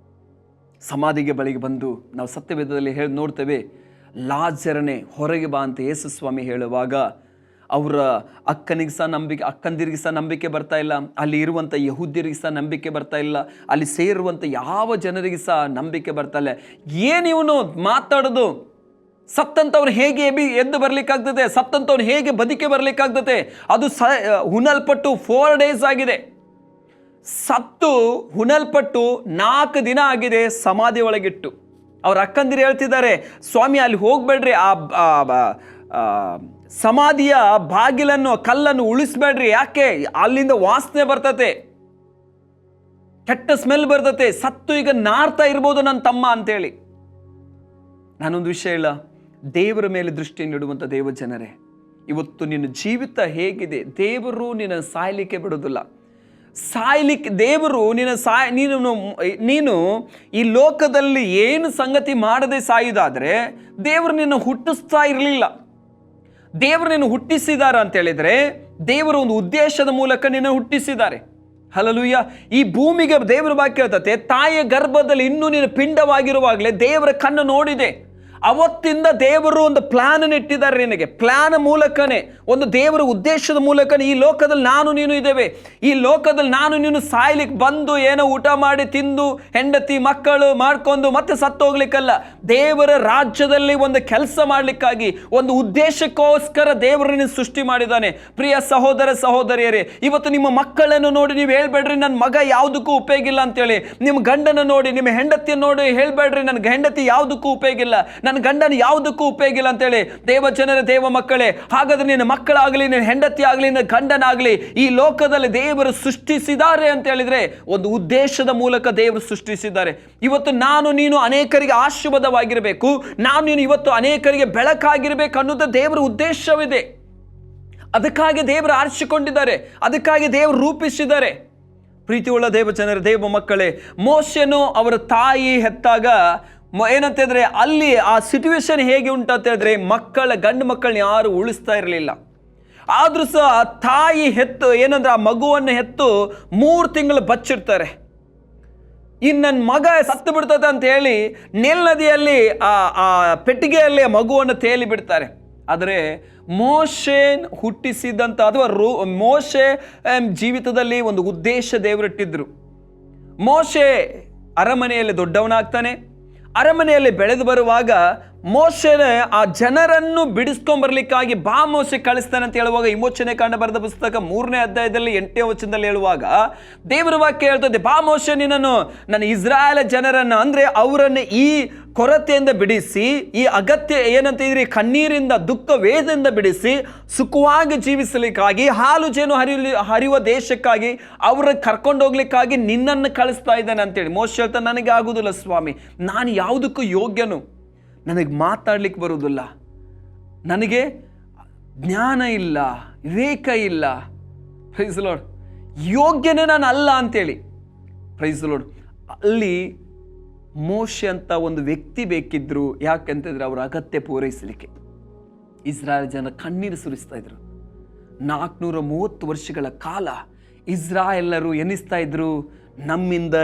ಸಮಾಧಿಗೆ ಬಳಿಗೆ ಬಂದು ನಾವು ಸತ್ಯವೇದದಲ್ಲಿ ನೋಡ್ತೇವೆ, ಲಾಜರನೇ ಹೊರಗೆ ಬಾ ಅಂತ ಯೇಸು ಸ್ವಾಮಿ ಹೇಳುವಾಗ ಅವರ ಅಕ್ಕಂದಿರಿಗೆ ಸಹ ನಂಬಿಕೆ ಬರ್ತಾ ಇಲ್ಲ, ಅಲ್ಲಿ ಇರುವಂಥ ಯಹೂದ್ಯರಿಗೆ ಸಹ ನಂಬಿಕೆ ಬರ್ತಾ ಇಲ್ಲ, ಅಲ್ಲಿ ಸೇರುವಂಥ ಯಾವ ಜನರಿಗೆ ಸಹ ನಂಬಿಕೆ ಬರ್ತಾ ಇಲ್ಲ. ಏನು ಇವನು ಮಾತಾಡೋದು, ಸತ್ತಂತವ್ನು ಹೇಗೆ ಎದ್ದು ಬರ್ಲಿಕ್ಕಾಗ್ತದೆ? ಸತ್ತಂತವ್ನು ಹೇಗೆ ಬದುಕಿ ಬರ್ಲಿಕ್ಕಾಗ್ತದೆ? ಅದು ಹುನಲ್ಪಟ್ಟು 4 days ಆಗಿದೆ. ಸತ್ತು ಹುನಲ್ಪಟ್ಟು 4 ದಿನ ಆಗಿದೆ ಸಮಾಧಿ ಒಳಗಿಟ್ಟು. ಅವ್ರ ಅಕ್ಕಂದಿರು ಹೇಳ್ತಿದ್ದಾರೆ, ಸ್ವಾಮಿ ಅಲ್ಲಿ ಹೋಗ್ಬೇಡ್ರಿ, ಆ ಸಮಾಧಿಯ ಬಾಗಿಲನ್ನು ಕಲ್ಲನ್ನು ಉಳಿಸ್ಬೇಡ್ರಿ, ಯಾಕೆ ಅಲ್ಲಿಂದ ವಾಸನೆ ಬರ್ತತೆ, ಕೆಟ್ಟ ಸ್ಮೆಲ್ ಬರ್ತತೆ, ಸತ್ತು ಈಗ ನಾರ್ತಾ ಇರ್ಬೋದು ನನ್ನ ತಮ್ಮ ಅಂತೇಳಿ. ನಾನೊಂದು ವಿಷಯ ಹೇಳ, ದೇವರ ಮೇಲೆ ದೃಷ್ಟಿಯನ್ನು ಇಡುವಂಥ ದೇವ ಜನರೇ, ಇವತ್ತು ನಿನ್ನ ಜೀವಿತ ಹೇಗಿದೆ, ದೇವರು ನಿನ್ನ ಸಾಯ್ಲಿಕ್ಕೆ ಬಿಡೋದಿಲ್ಲ. ಸಾಯ್ಲಿಕ್ಕೆ ದೇವರು ನೀನು ಈ ಲೋಕದಲ್ಲಿ ಏನು ಸಂಗತಿ ಮಾಡದೆ ಸಾಯುವುದಾದ್ರೆ ದೇವರು ನಿನ್ನ ಹುಟ್ಟಿಸ್ತಾ ಇರಲಿಲ್ಲ. ದೇವರು ನಿನ್ನ ಹುಟ್ಟಿಸಿದ್ದಾರೆ ಅಂತ ಹೇಳಿದ್ರೆ ದೇವರು ಒಂದು ಉದ್ದೇಶದ ಮೂಲಕ ನಿನ್ನ ಹುಟ್ಟಿಸಿದ್ದಾರೆ. ಹಲ್ಲೆಲೂಯಾ. ಈ ಭೂಮಿಗೆ ದೇವರ ವಾಕ್ಯ ಹೇಳ್ತತೆ, ತಾಯಿಯ ಗರ್ಭದಲ್ಲಿ ಇನ್ನೂ ನೀನು ಪಿಂಡವಾಗಿರುವಾಗಲೇ ದೇವರ ಕಣ್ಣು ನೋಡಿದೆ. ಅವತ್ತಿಂದ ದೇವರು ಒಂದು ಪ್ಲಾನ್ ಇಟ್ಟಿದ್ದಾರೆ ನಿನಗೆ. ಪ್ಲಾನ್ ಮೂಲಕನೇ, ಒಂದು ದೇವರ ಉದ್ದೇಶದ ಮೂಲಕನೇ ಈ ಲೋಕದಲ್ಲಿ ನಾನು ನೀನು ಇದ್ದೇವೆ. ಈ ಲೋಕದಲ್ಲಿ ನಾನು ನೀನು ಸಾಯ್ಲಿಕ್ಕೆ ಬಂದು ಏನೋ ಊಟ ಮಾಡಿ ತಿಂದು ಹೆಂಡತಿ ಮಕ್ಕಳು ಮಾಡ್ಕೊಂಡು ಮತ್ತೆ ಸತ್ತು ಹೋಗ್ಲಿಕ್ಕಲ್ಲ. ದೇವರ ರಾಜ್ಯದಲ್ಲಿ ಒಂದು ಕೆಲಸ ಮಾಡ್ಲಿಕ್ಕಾಗಿ, ಒಂದು ಉದ್ದೇಶಕ್ಕೋಸ್ಕರ ದೇವರನ್ನು ಸೃಷ್ಟಿ ಮಾಡಿದ್ದಾನೆ. ಪ್ರಿಯ ಸಹೋದರ ಸಹೋದರಿಯರೇ, ಇವತ್ತು ನಿಮ್ಮ ಮಕ್ಕಳನ್ನು ನೋಡಿ ನೀವು ಹೇಳ್ಬೇಡ್ರಿ ನನ್ನ ಮಗ ಯಾವುದಕ್ಕೂ ಉಪಯೋಗಿಲ್ಲ ಅಂತೇಳಿ. ನಿಮ್ಮ ಗಂಡನ ನೋಡಿ, ನಿಮ್ಮ ಹೆಂಡತಿಯನ್ನು ನೋಡಿ ಹೇಳ್ಬೇಡ್ರಿ ನನ್ನ ಹೆಂಡತಿ ಯಾವುದಕ್ಕೂ ಉಪಯೋಗಿಲ್ಲ, ನನ್ನ ಗಂಡನ ಯಾವುದಕ್ಕೂ ಉಪಯೋಗಿಲ್ಲ ಅಂತೇಳಿ. ದೇವ ಜನರ ದೇವ ಮಕ್ಕಳೇ, ಹಾಗಾದ್ರೆ ನಿನ್ನ ಮಕ್ಕಳಾಗಲಿ, ನಿನ್ನ ಹೆಂಡತಿ ಆಗಲಿ, ನಿನ್ನ ಗಂಡನಾಗಲಿ ಈ ಲೋಕದಲ್ಲಿ ದೇವರು ಸೃಷ್ಟಿಸಿದ್ದಾರೆ ಅಂತ ಹೇಳಿದ್ರೆ ಒಂದು ಉದ್ದೇಶದ ಮೂಲಕ ದೇವರು ಸೃಷ್ಟಿಸಿದ್ದಾರೆ. ಇವತ್ತು ನಾನು ನೀನು ಅನೇಕರಿಗೆ ಆಶೀರ್ವಾದವಾಗಿರಬೇಕು, ನಾನು ನೀನು ಇವತ್ತು ಅನೇಕರಿಗೆ ಬೆಳಕಾಗಿರ್ಬೇಕು ಅನ್ನೋದು ದೇವರ ಉದ್ದೇಶವಿದೆ. ಅದಕ್ಕಾಗಿ ದೇವರು ಆರಿಸಿಕೊಂಡಿದ್ದಾರೆ, ಅದಕ್ಕಾಗಿ ದೇವರು ರೂಪಿಸಿದ್ದಾರೆ. ಪ್ರೀತಿಯುಳ್ಳ ದೇವ ಜನರ ದೇವ ಮಕ್ಕಳೇ, ಮೋಶೆನು ಅವರ ತಾಯಿ ಹೆತ್ತಾಗ ಏನಂತ ಹೇಳಿದ್ರೆ ಅಲ್ಲಿ ಆ ಸಿಚುವೇಶನ್ ಹೇಗೆ ಉಂಟಂತ ಹೇಳಿದ್ರೆ ಗಂಡು ಮಕ್ಕಳನ್ನ ಯಾರು ಉಳಿಸ್ತಾ ಇರಲಿಲ್ಲ. ಆದ್ರೂ ಸಹ ತಾಯಿ ಹೆತ್ತು ಏನಂದ್ರೆ ಆ ಮಗುವನ್ನು ಹೆತ್ತು 3 ತಿಂಗಳು ಬಚ್ಚಿಡ್ತಾರೆ. ಇನ್ನು ನನ್ನ ಮಗ ಸತ್ತು ಬಿಡ್ತದೆ ಅಂತ ಹೇಳಿ ನೀಲ್ ನದಿಯಲ್ಲಿ ಆ ಪೆಟ್ಟಿಗೆಯಲ್ಲಿ ಮಗುವನ್ನು ತೇಲಿ ಬಿಡ್ತಾರೆ. ಆದರೆ ಮೋಶೆ ಹುಟ್ಟಿಸಿದಂಥ ಅಥವಾ ಮೋಶೆ ಜೀವಿತದಲ್ಲಿ ಒಂದು ಉದ್ದೇಶ ದೇವರಿಟ್ಟಿದ್ರು. ಮೋಶೆ ಅರಮನೆಯಲ್ಲಿ ದೊಡ್ಡವನಾಗ್ತಾನೆ. ಅರಮನೆಯಲ್ಲಿ ಬೆಳೆದು ಬರುವಾಗ ಮೋಶೆನ ಆ ಜನರನ್ನು ಬಿಡಿಸ್ಕೊಂಡ್ಬರ್ಲಿಕ್ಕಾಗಿ ಬಾ ಮೋಶೆ ಕಳಿಸ್ತಾನೆ ಅಂತ ಹೇಳುವಾಗ, ವಿಮೋಚನೆ ಕಾಂಡ ಬರೆದ ಪುಸ್ತಕ 3ನೇ ಅಧ್ಯಾಯದಲ್ಲಿ 8ನೇ ವಚನದಲ್ಲಿ ಹೇಳುವಾಗ ದೇವರ ವಾಕ್ಯ ಹೇಳ್ತದೆ, ಬಾ ಮೋಶೆ ನಿನ್ನನ್ನು ನನ್ನ ಇಸ್ರಾಯೇಲ್ ಜನರನ್ನು ಅಂದ್ರೆ ಅವರನ್ನು ಈ ಕೊರತೆಯಿಂದ ಬಿಡಿಸಿ, ಈ ಅಗತ್ಯ ಏನಂತಿದ್ರಿ ಕಣ್ಣೀರಿಂದ ದುಃಖ ವೇದದಿಂದ ಬಿಡಿಸಿ ಸುಖವಾಗಿ ಜೀವಿಸಲಿಕ್ಕಾಗಿ, ಹಾಲು ಜೇನು ಹರಿಯುವ ದೇಶಕ್ಕಾಗಿ ಅವರ ಕರ್ಕೊಂಡು ಹೋಗ್ಲಿಕ್ಕಾಗಿ ನಿನ್ನನ್ನು ಕಳಿಸ್ತಾ ಇದ್ದಾನೆ ಅಂತೇಳಿ. ಮೋಶೆ ಹೇಳ್ತಾ, ನನಗೆ ಆಗುವುದಿಲ್ಲ ಸ್ವಾಮಿ, ನಾನು ಯಾವುದಕ್ಕೂ ಯೋಗ್ಯನು, ನನಗೆ ಮಾತಾಡ್ಲಿಕ್ಕೆ ಬರುವುದಿಲ್ಲ, ನನಗೆ ಜ್ಞಾನ ಇಲ್ಲ, ವಿವೇಕ ಇಲ್ಲ, ಪ್ರೈಸ್ ಲಾರ್ಡ್, ಯೋಗ್ಯನೇ ನಾನು ಅಲ್ಲ ಅಂತೇಳಿ. Praise Lord. ಅಲ್ಲಿ ಮೋಶೆ ಅಂತ ಒಂದು ವ್ಯಕ್ತಿ ಬೇಕಿದ್ರು. ಯಾಕಂತಂದ್ರೆ ಅವರ ಅಗತ್ಯ ಪೂರೈಸಲಿಕ್ಕೆ ಇಸ್ರಾಯೇಲ್ ಜನ ಕಣ್ಣೀರು ಸುರಿಸ್ತಾ ಇದ್ರು. 430 ವರ್ಷಗಳ ಕಾಲ ಇಸ್ರಾಯೇಲರು ಎನಿಸ್ತಾ ಇದ್ರು, ನಮ್ಮಿಂದ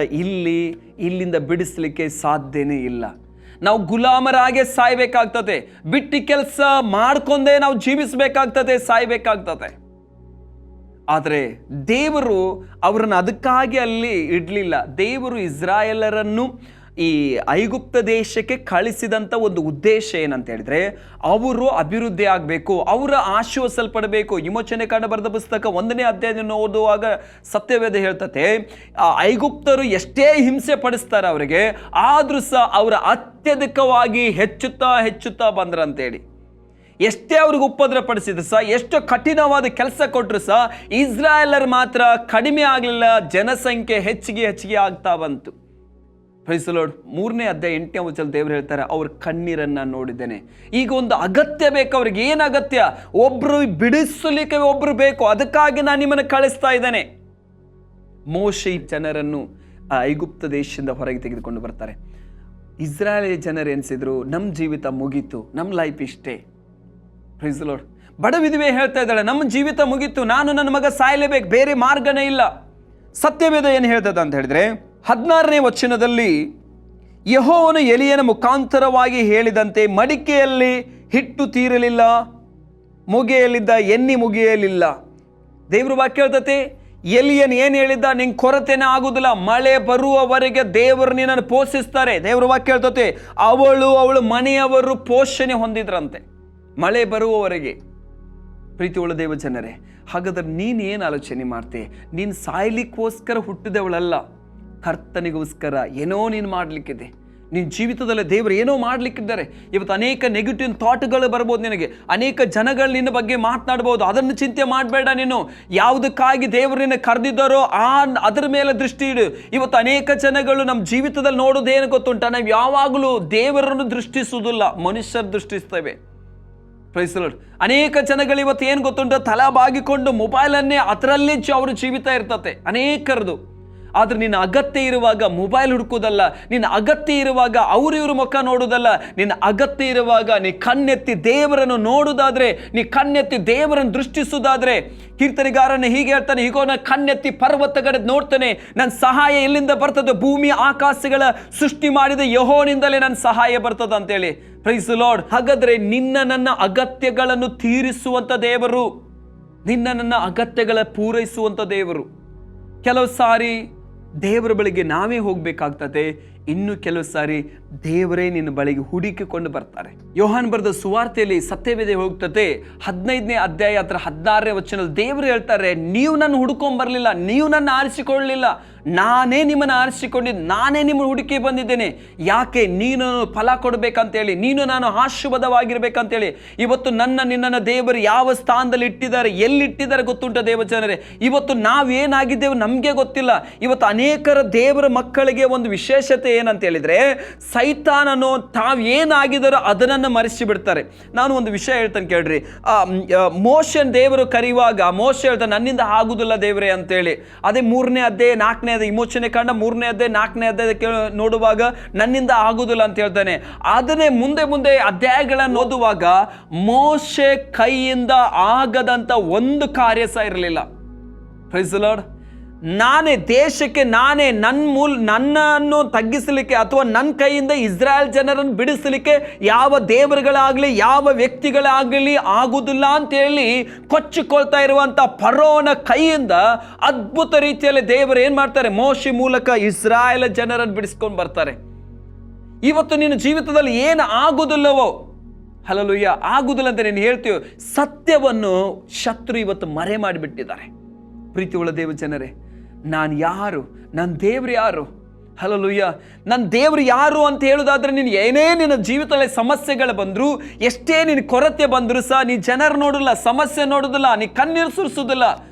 ಇಲ್ಲಿಂದ ಬಿಡಿಸ್ಲಿಕ್ಕೆ ಸಾಧ್ಯನೇ ಇಲ್ಲ, ನಾವು ಗುಲಾಮರಾಗೆ ಸಾಯ್ಬೇಕಾಗ್ತದೆ, ಬಿಟ್ಟಿ ಕೆಲಸ ಮಾಡ್ಕೊಂಡೇ ನಾವು ಜೀವಿಸಬೇಕಾಗ್ತದೆ, ಸಾಯ್ಬೇಕಾಗ್ತದೆ. ಆದರೆ ದೇವರು ಅವರನ್ನು ಅದಕ್ಕಾಗಿ ಅಲ್ಲಿ ಇಡಲಿಲ್ಲ. ದೇವರು ಇಸ್ರಾಯೇಲರನ್ನು ಈ ಐಗುಪ್ತ ದೇಶಕ್ಕೆ ಕಳಿಸಿದಂಥ ಒಂದು ಉದ್ದೇಶ ಏನಂತ ಹೇಳಿದ್ರೆ, ಅವರು ಅಭಿವೃದ್ಧಿ ಆಗಬೇಕು, ಅವರು ಆಶೀರ್ವದಿಸಲ್ಪಡಬೇಕು. ವಿಮೋಚನೆ ಕಾಂಡ ಬರೆದ ಪುಸ್ತಕ 1ನೇ ಅಧ್ಯಾಯವನ್ನು ಓದುವಾಗ ಸತ್ಯವೇದ ಹೇಳ್ತತೆ, ಆ ಐಗುಪ್ತರು ಎಷ್ಟೇ ಹಿಂಸೆ ಪಡಿಸ್ತಾರೆ ಅವರಿಗೆ, ಆದ್ರೂ ಸಹ ಅವರ ಅತ್ಯಧಿಕವಾಗಿ ಹೆಚ್ಚುತ್ತಾ ಬಂದ್ರಂತೇಳಿ. ಎಷ್ಟೇ ಅವ್ರಿಗೆ ಉಪದ್ರ ಪಡಿಸಿದ್ರು ಸಹ, ಎಷ್ಟು ಕಠಿಣವಾದ ಕೆಲಸ ಕೊಟ್ಟರು ಸಹ ಇಸ್ರಾಯೇಲರು ಮಾತ್ರ ಕಡಿಮೆ ಆಗಲಿಲ್ಲ, ಜನಸಂಖ್ಯೆ ಹೆಚ್ಚಿಗೆ ಆಗ್ತಾ ಬಂತು. Praise the Lord. 3ನೇ ಅಧ್ಯಾಯ 8ನೇ ವಚನ ದೇವರು ಹೇಳ್ತಾರೆ, ಅವ್ರ ಕಣ್ಣೀರನ್ನ ನೋಡಿದ್ದೇನೆ. ಈಗ ಒಂದು ಅಗತ್ಯ ಬೇಕು ಅವ್ರಿಗೆ. ಏನು ಅಗತ್ಯ? ಒಬ್ರು ಬಿಡಿಸಲಿಕ್ಕೆ ಒಬ್ರು ಬೇಕು, ಅದಕ್ಕಾಗಿ ನಾನು ನಿಮ್ಮನ್ನು ಕಳಿಸ್ತಾ ಇದ್ದೇನೆ. ಮೋಶೆ ಜನರನ್ನು ಐಗುಪ್ತ ದೇಶದಿಂದ ಹೊರಗೆ ತೆಗೆದುಕೊಂಡು ಬರ್ತಾರೆ. ಇಸ್ರಾಯೇಲ್ ಜನರು ಎನಿಸಿದ್ರು, ನಮ್ಮ ಜೀವಿತ ಮುಗೀತು, ನಮ್ಮ ಲೈಫ್ ಇಷ್ಟೇ. Praise the Lord. ಬಡ ವಿಧವೆ ಹೇಳ್ತಾ ಇದ್ದಾಳೆ, ನಮ್ಮ ಜೀವಿತ ಮುಗೀತು, ನಾನು ನನ್ನ ಮಗ ಸಾಯಲೇಬೇಕು, ಬೇರೆ ಮಾರ್ಗನೇ ಇಲ್ಲ. ಸತ್ಯವೇದ ಏನು ಹೇಳ್ತದ ಅಂತ ಹೇಳಿದ್ರೆ 16ನೇ ವಚನದಲ್ಲಿ, ಯೆಹೋವನು ಎಲಿಯನ ಮುಖಾಂತರವಾಗಿ ಹೇಳಿದಂತೆ ಮಡಿಕೆಯಲ್ಲಿ ಹಿಟ್ಟು ತೀರಲಿಲ್ಲ, ಮುಗೆಯಲ್ಲಿದ್ದ ಎಣ್ಣೆ ಮುಗಿಯಲಿಲ್ಲ. ದೇವರು ವಾಕ್ಯ ಹೇಳ್ತತೆ, ಎಲಿಯನ್ ಏನು ಹೇಳಿದ್ದ, ನಿಂಗೆ ಕೊರತೆನೇ ಆಗುದಿಲ್ಲ, ಮಳೆ ಬರುವವರೆಗೆ ದೇವರು ನಿನ್ನನ್ನು ಪೋಷಿಸ್ತಾರೆ. ದೇವರ ವಾಕ್ಯ ಹೇಳ್ತತೆ, ಅವಳು ಮನೆಯವರು ಪೋಷಣೆ ಹೊಂದಿದ್ರಂತೆ ಮಳೆ ಬರುವವರೆಗೆ. ಪ್ರೀತಿಯುಳ್ಳ ದೇವ ಜನರೇ, ಹಾಗಾದ್ರೆ ನೀನು ಏನು ಆಲೋಚನೆ ಮಾಡ್ತೆ? ನೀನು ಸಾಯ್ಲಿಕ್ಕೋಸ್ಕರ ಹುಟ್ಟಿದವಳಲ್ಲ, ಕರ್ತನಿಗೋಸ್ಕರ ಏನೋ ನೀನು ಮಾಡಲಿಕ್ಕಿದೆ. ನಿನ್ನ ಜೀವಿತದಲ್ಲಿ ದೇವರು ಏನೋ ಮಾಡಲಿಕ್ಕಿದ್ದಾರೆ. ಇವತ್ತು ಅನೇಕ ನೆಗೆಟಿವ್ ಥಾಟ್ಗಳು ಬರ್ಬೋದು, ನಿನಗೆ ಅನೇಕ ಜನಗಳು ನಿನ್ನ ಬಗ್ಗೆ ಮಾತನಾಡ್ಬೋದು. ಅದನ್ನು ಚಿಂತೆ ಮಾಡಬೇಡ. ನೀನು ಯಾವುದಕ್ಕಾಗಿ ದೇವರು ನಿನ್ನ ಕರೆದಿದ್ದಾರೋ ಅದರ ಮೇಲೆ ದೃಷ್ಟಿ ಇಡು. ಇವತ್ತು ಅನೇಕ ಜನಗಳು ನಮ್ಮ ಜೀವಿತದಲ್ಲಿ ನೋಡೋದೇನು ಗೊತ್ತುಂಟ, ನಾವು ಯಾವಾಗಲೂ ದೇವರನ್ನು ದೃಷ್ಟಿಸುವುದಿಲ್ಲ, ಮನುಷ್ಯರು ದೃಷ್ಟಿಸ್ತೇವೆ. Price the lord. ಅನೇಕ ಜನಗಳು ಇವತ್ತು ಏನು ಗೊತ್ತುಂಟ, ತಲೆ ಬಾಗಿಕೊಂಡು ಮೊಬೈಲನ್ನೇ ಅದರಲ್ಲೇ ಅವ್ರ ಜೀವಿತ ಇರ್ತತೆ ಅನೇಕರದು. ಆದ್ರೆ ನಿನ್ನ ಅಗತ್ಯ ಇರುವಾಗ ಮೊಬೈಲ್ ಹುಡುಕೋದಲ್ಲ, ನಿನ್ನ ಅಗತ್ಯ ಇರುವಾಗ ಇವ್ರ ಮುಖ ನೋಡೋದಲ್ಲ, ನಿನ್ನ ಅಗತ್ಯ ಇರುವಾಗ ನೀ ಕಣ್ಣೆತ್ತಿ ದೇವರನ್ನು ನೋಡುವುದಾದ್ರೆ, ನೀ ಕಣ್ಣೆತ್ತಿ ದೇವರನ್ನು ದೃಷ್ಟಿಸುವುದಾದ್ರೆ, ಕೀರ್ತನೆಗಾರನ ಹೀಗೆ ಹೇಳ್ತಾನೆ, ಹೀಗೋ ನಾನು ಕಣ್ಣೆತ್ತಿ ಪರ್ವತಗಳ ನೋಡ್ತಾನೆ, ನನ್ನ ಸಹಾಯ ಎಲ್ಲಿಂದ ಬರ್ತದೆ? ಭೂಮಿ ಆಕಾಶಗಳ ಸೃಷ್ಟಿ ಮಾಡಿದ ಯೆಹೋವನಿಂದಲೇ ನನ್ನ ಸಹಾಯ ಬರ್ತದೆ ಅಂತೇಳಿ. Praise the Lord. ಹಾಗಾದ್ರೆ ನನ್ನ ಅಗತ್ಯಗಳನ್ನು ತೀರಿಸುವಂತ ದೇವರು, ನನ್ನ ಅಗತ್ಯಗಳ ಪೂರೈಸುವಂತ ದೇವರು. ಕೆಲವು ಸಾರಿ ದೇವರ ಬಳಿಗೆ ನಾವೇ ಹೋಗ್ಬೇಕಾಗ್ತದೆ, ಇನ್ನು ಕೆಲವು ಸಾರಿ ದೇವರೇ ನಿನ್ನ ಬಳಿಗೆ ಹುಡುಕಿಕೊಂಡು ಬರ್ತಾರೆ. ಯೋಹಾನ್ ಬರೆದ ಸುವಾರ್ತೆಯಲ್ಲಿ ಸತ್ಯವೇದ ಹೋಗ್ತದೆ 15ನೇ ಅಧ್ಯಾಯ 16ನೇ ವಚನದಲ್ಲಿ ದೇವರು ಹೇಳ್ತಾರೆ, ನೀವು ನನ್ನ ಹುಡುಕೊಂಡ್ ಬರಲಿಲ್ಲ, ನೀವು ನನ್ನ ಆರಿಸಿಕೊಳ್ಳಲಿಲ್ಲ, ನಾನೇ ನಿಮ್ಮನ್ನು ಆರಿಸಿಕೊಂಡಿದ್ದು, ನಾನೇ ನಿಮ್ಮನ್ನು ಹುಡುಕಿ ಬಂದಿದ್ದೇನೆ. ಯಾಕೆ? ನೀನು ಫಲ ಕೊಡಬೇಕಂತೇಳಿ, ನೀನು ನಾನು ಆಶೀರ್ವಾದವಾಗಿರ್ಬೇಕಂತೇಳಿ. ಇವತ್ತು ನಿನ್ನನ್ನು ದೇವರು ಯಾವ ಸ್ಥಾನದಲ್ಲಿ ಇಟ್ಟಿದ್ದಾರೆ, ಎಲ್ಲಿಟ್ಟಿದ್ದಾರೆ ಗೊತ್ತುಂಟ ದೇವ ಜನರೇ? ಇವತ್ತು ನಾವೇನಾಗಿದ್ದೇವೆ ನಮಗೆ ಗೊತ್ತಿಲ್ಲ. ಇವತ್ತು ಅನೇಕರ ದೇವರ ಮಕ್ಕಳಿಗೆ ಒಂದು ವಿಶೇಷತೆ ಏನಂತ ಹೇಳಿದ್ರೆ, ಸೈತಾನನು ತಾವು ಏನಾಗಿದ್ದಾರೋ ಅದನ್ನು ಮರೆಸಿ ಬಿಡ್ತಾರೆ. ನಾನು ಒಂದು ವಿಷಯ ಹೇಳ್ತಾನೆ ಕೇಳ್ರಿ. ಮೋಶನ್ ದೇವರು ಕರೆಯುವಾಗ ಮೋಶೆ ಹೇಳ್ತಾನೆ, ನನ್ನಿಂದ ಆಗುದಿಲ್ಲ ದೇವರೇ ಅಂತೇಳಿ. ಅದೇ 3ನೇ ಅಧ್ಯಾಯ 4ನೇ ವಿಮೋಚನೆ ಕಂಡ 3ನೇ ಅಧ್ಯಾಯ 4ನೇ ಅಧ್ಯಾಯ ನೋಡುವಾಗ ನನ್ನಿಂದ ಆಗುದಿಲ್ಲ ಅಂತ ಹೇಳ್ತಾನೆ. ಅದನ್ನೇ ಮುಂದೆ ಅಧ್ಯಾಯಗಳನ್ನು ಓದುವಾಗ ಮೋಶೆ ಕೈಯಿಂದ ಆಗದಂತ ಒಂದು ಕಾರ್ಯ ಸಹ ಇರಲಿಲ್ಲ. Praise the Lord. ನಾನೇ ದೇಶಕ್ಕೆ ನನ್ನನ್ನು ತಗ್ಗಿಸಲಿಕ್ಕೆ ಅಥವಾ ನನ್ನ ಕೈಯಿಂದ ಇಸ್ರಾಯೇಲ್ ಜನರನ್ನು ಬಿಡಿಸಲಿಕ್ಕೆ ಯಾವ ದೇವರುಗಳಾಗಲಿ ಯಾವ ವ್ಯಕ್ತಿಗಳಾಗಲಿ ಆಗುದಿಲ್ಲ ಅಂತೇಳಿ ಕೊಚ್ಚಿಕೊಳ್ತಾ ಇರುವಂತ ಫರೋನ ಕೈಯಿಂದ ಅದ್ಭುತ ರೀತಿಯಲ್ಲಿ ದೇವರು ಏನ್ ಮಾಡ್ತಾರೆ? ಮೋಶೆ ಮೂಲಕ ಇಸ್ರಾಯೇಲ್ ಜನರನ್ನು ಬಿಡಿಸ್ಕೊಂಡು ಬರ್ತಾರೆ. ಇವತ್ತು ನಿನ್ನ ಜೀವಿತದಲ್ಲಿ ಏನು ಆಗುದಿಲ್ಲವೋ, ಹಲ್ಲೆಲೂಯಾ, ಆಗುದಿಲ್ಲ ಅಂತ ನೀನು ಹೇಳ್ತೀವಿ, ಸತ್ಯವನ್ನು ಶತ್ರು ಇವತ್ತು ಮರೆ ಮಾಡಿಬಿಟ್ಟಿದ್ದಾರೆ. ಪ್ರೀತಿಯುಳ್ಳ ದೇವ ಜನರೇ, ನಾನು ಯಾರು? ನನ್ನ ದೇವ್ರು ಯಾರು? ಹಲ್ಲೆಲೂಯಾ. ನನ್ನ ದೇವ್ರು ಯಾರು ಅಂತ ಹೇಳೋದಾದ್ರೆ, ನೀನು ಏನೇ ನಿನ್ನ ಜೀವಿತದಲ್ಲಿ ಸಮಸ್ಯೆಗಳು ಬಂದ್ರು, ಎಷ್ಟೇ ನಿನ್ನ ಕೊರತೆ ಬಂದ್ರು ಸಹ ನೀ ಜನರು ನೋಡಲ್ಲ, ಸಮಸ್ಯೆ ನೋಡೋದಿಲ್ಲ, ನೀ ಕಣ್ಣೀರು ಸುರಿಸೋದಿಲ್ಲ.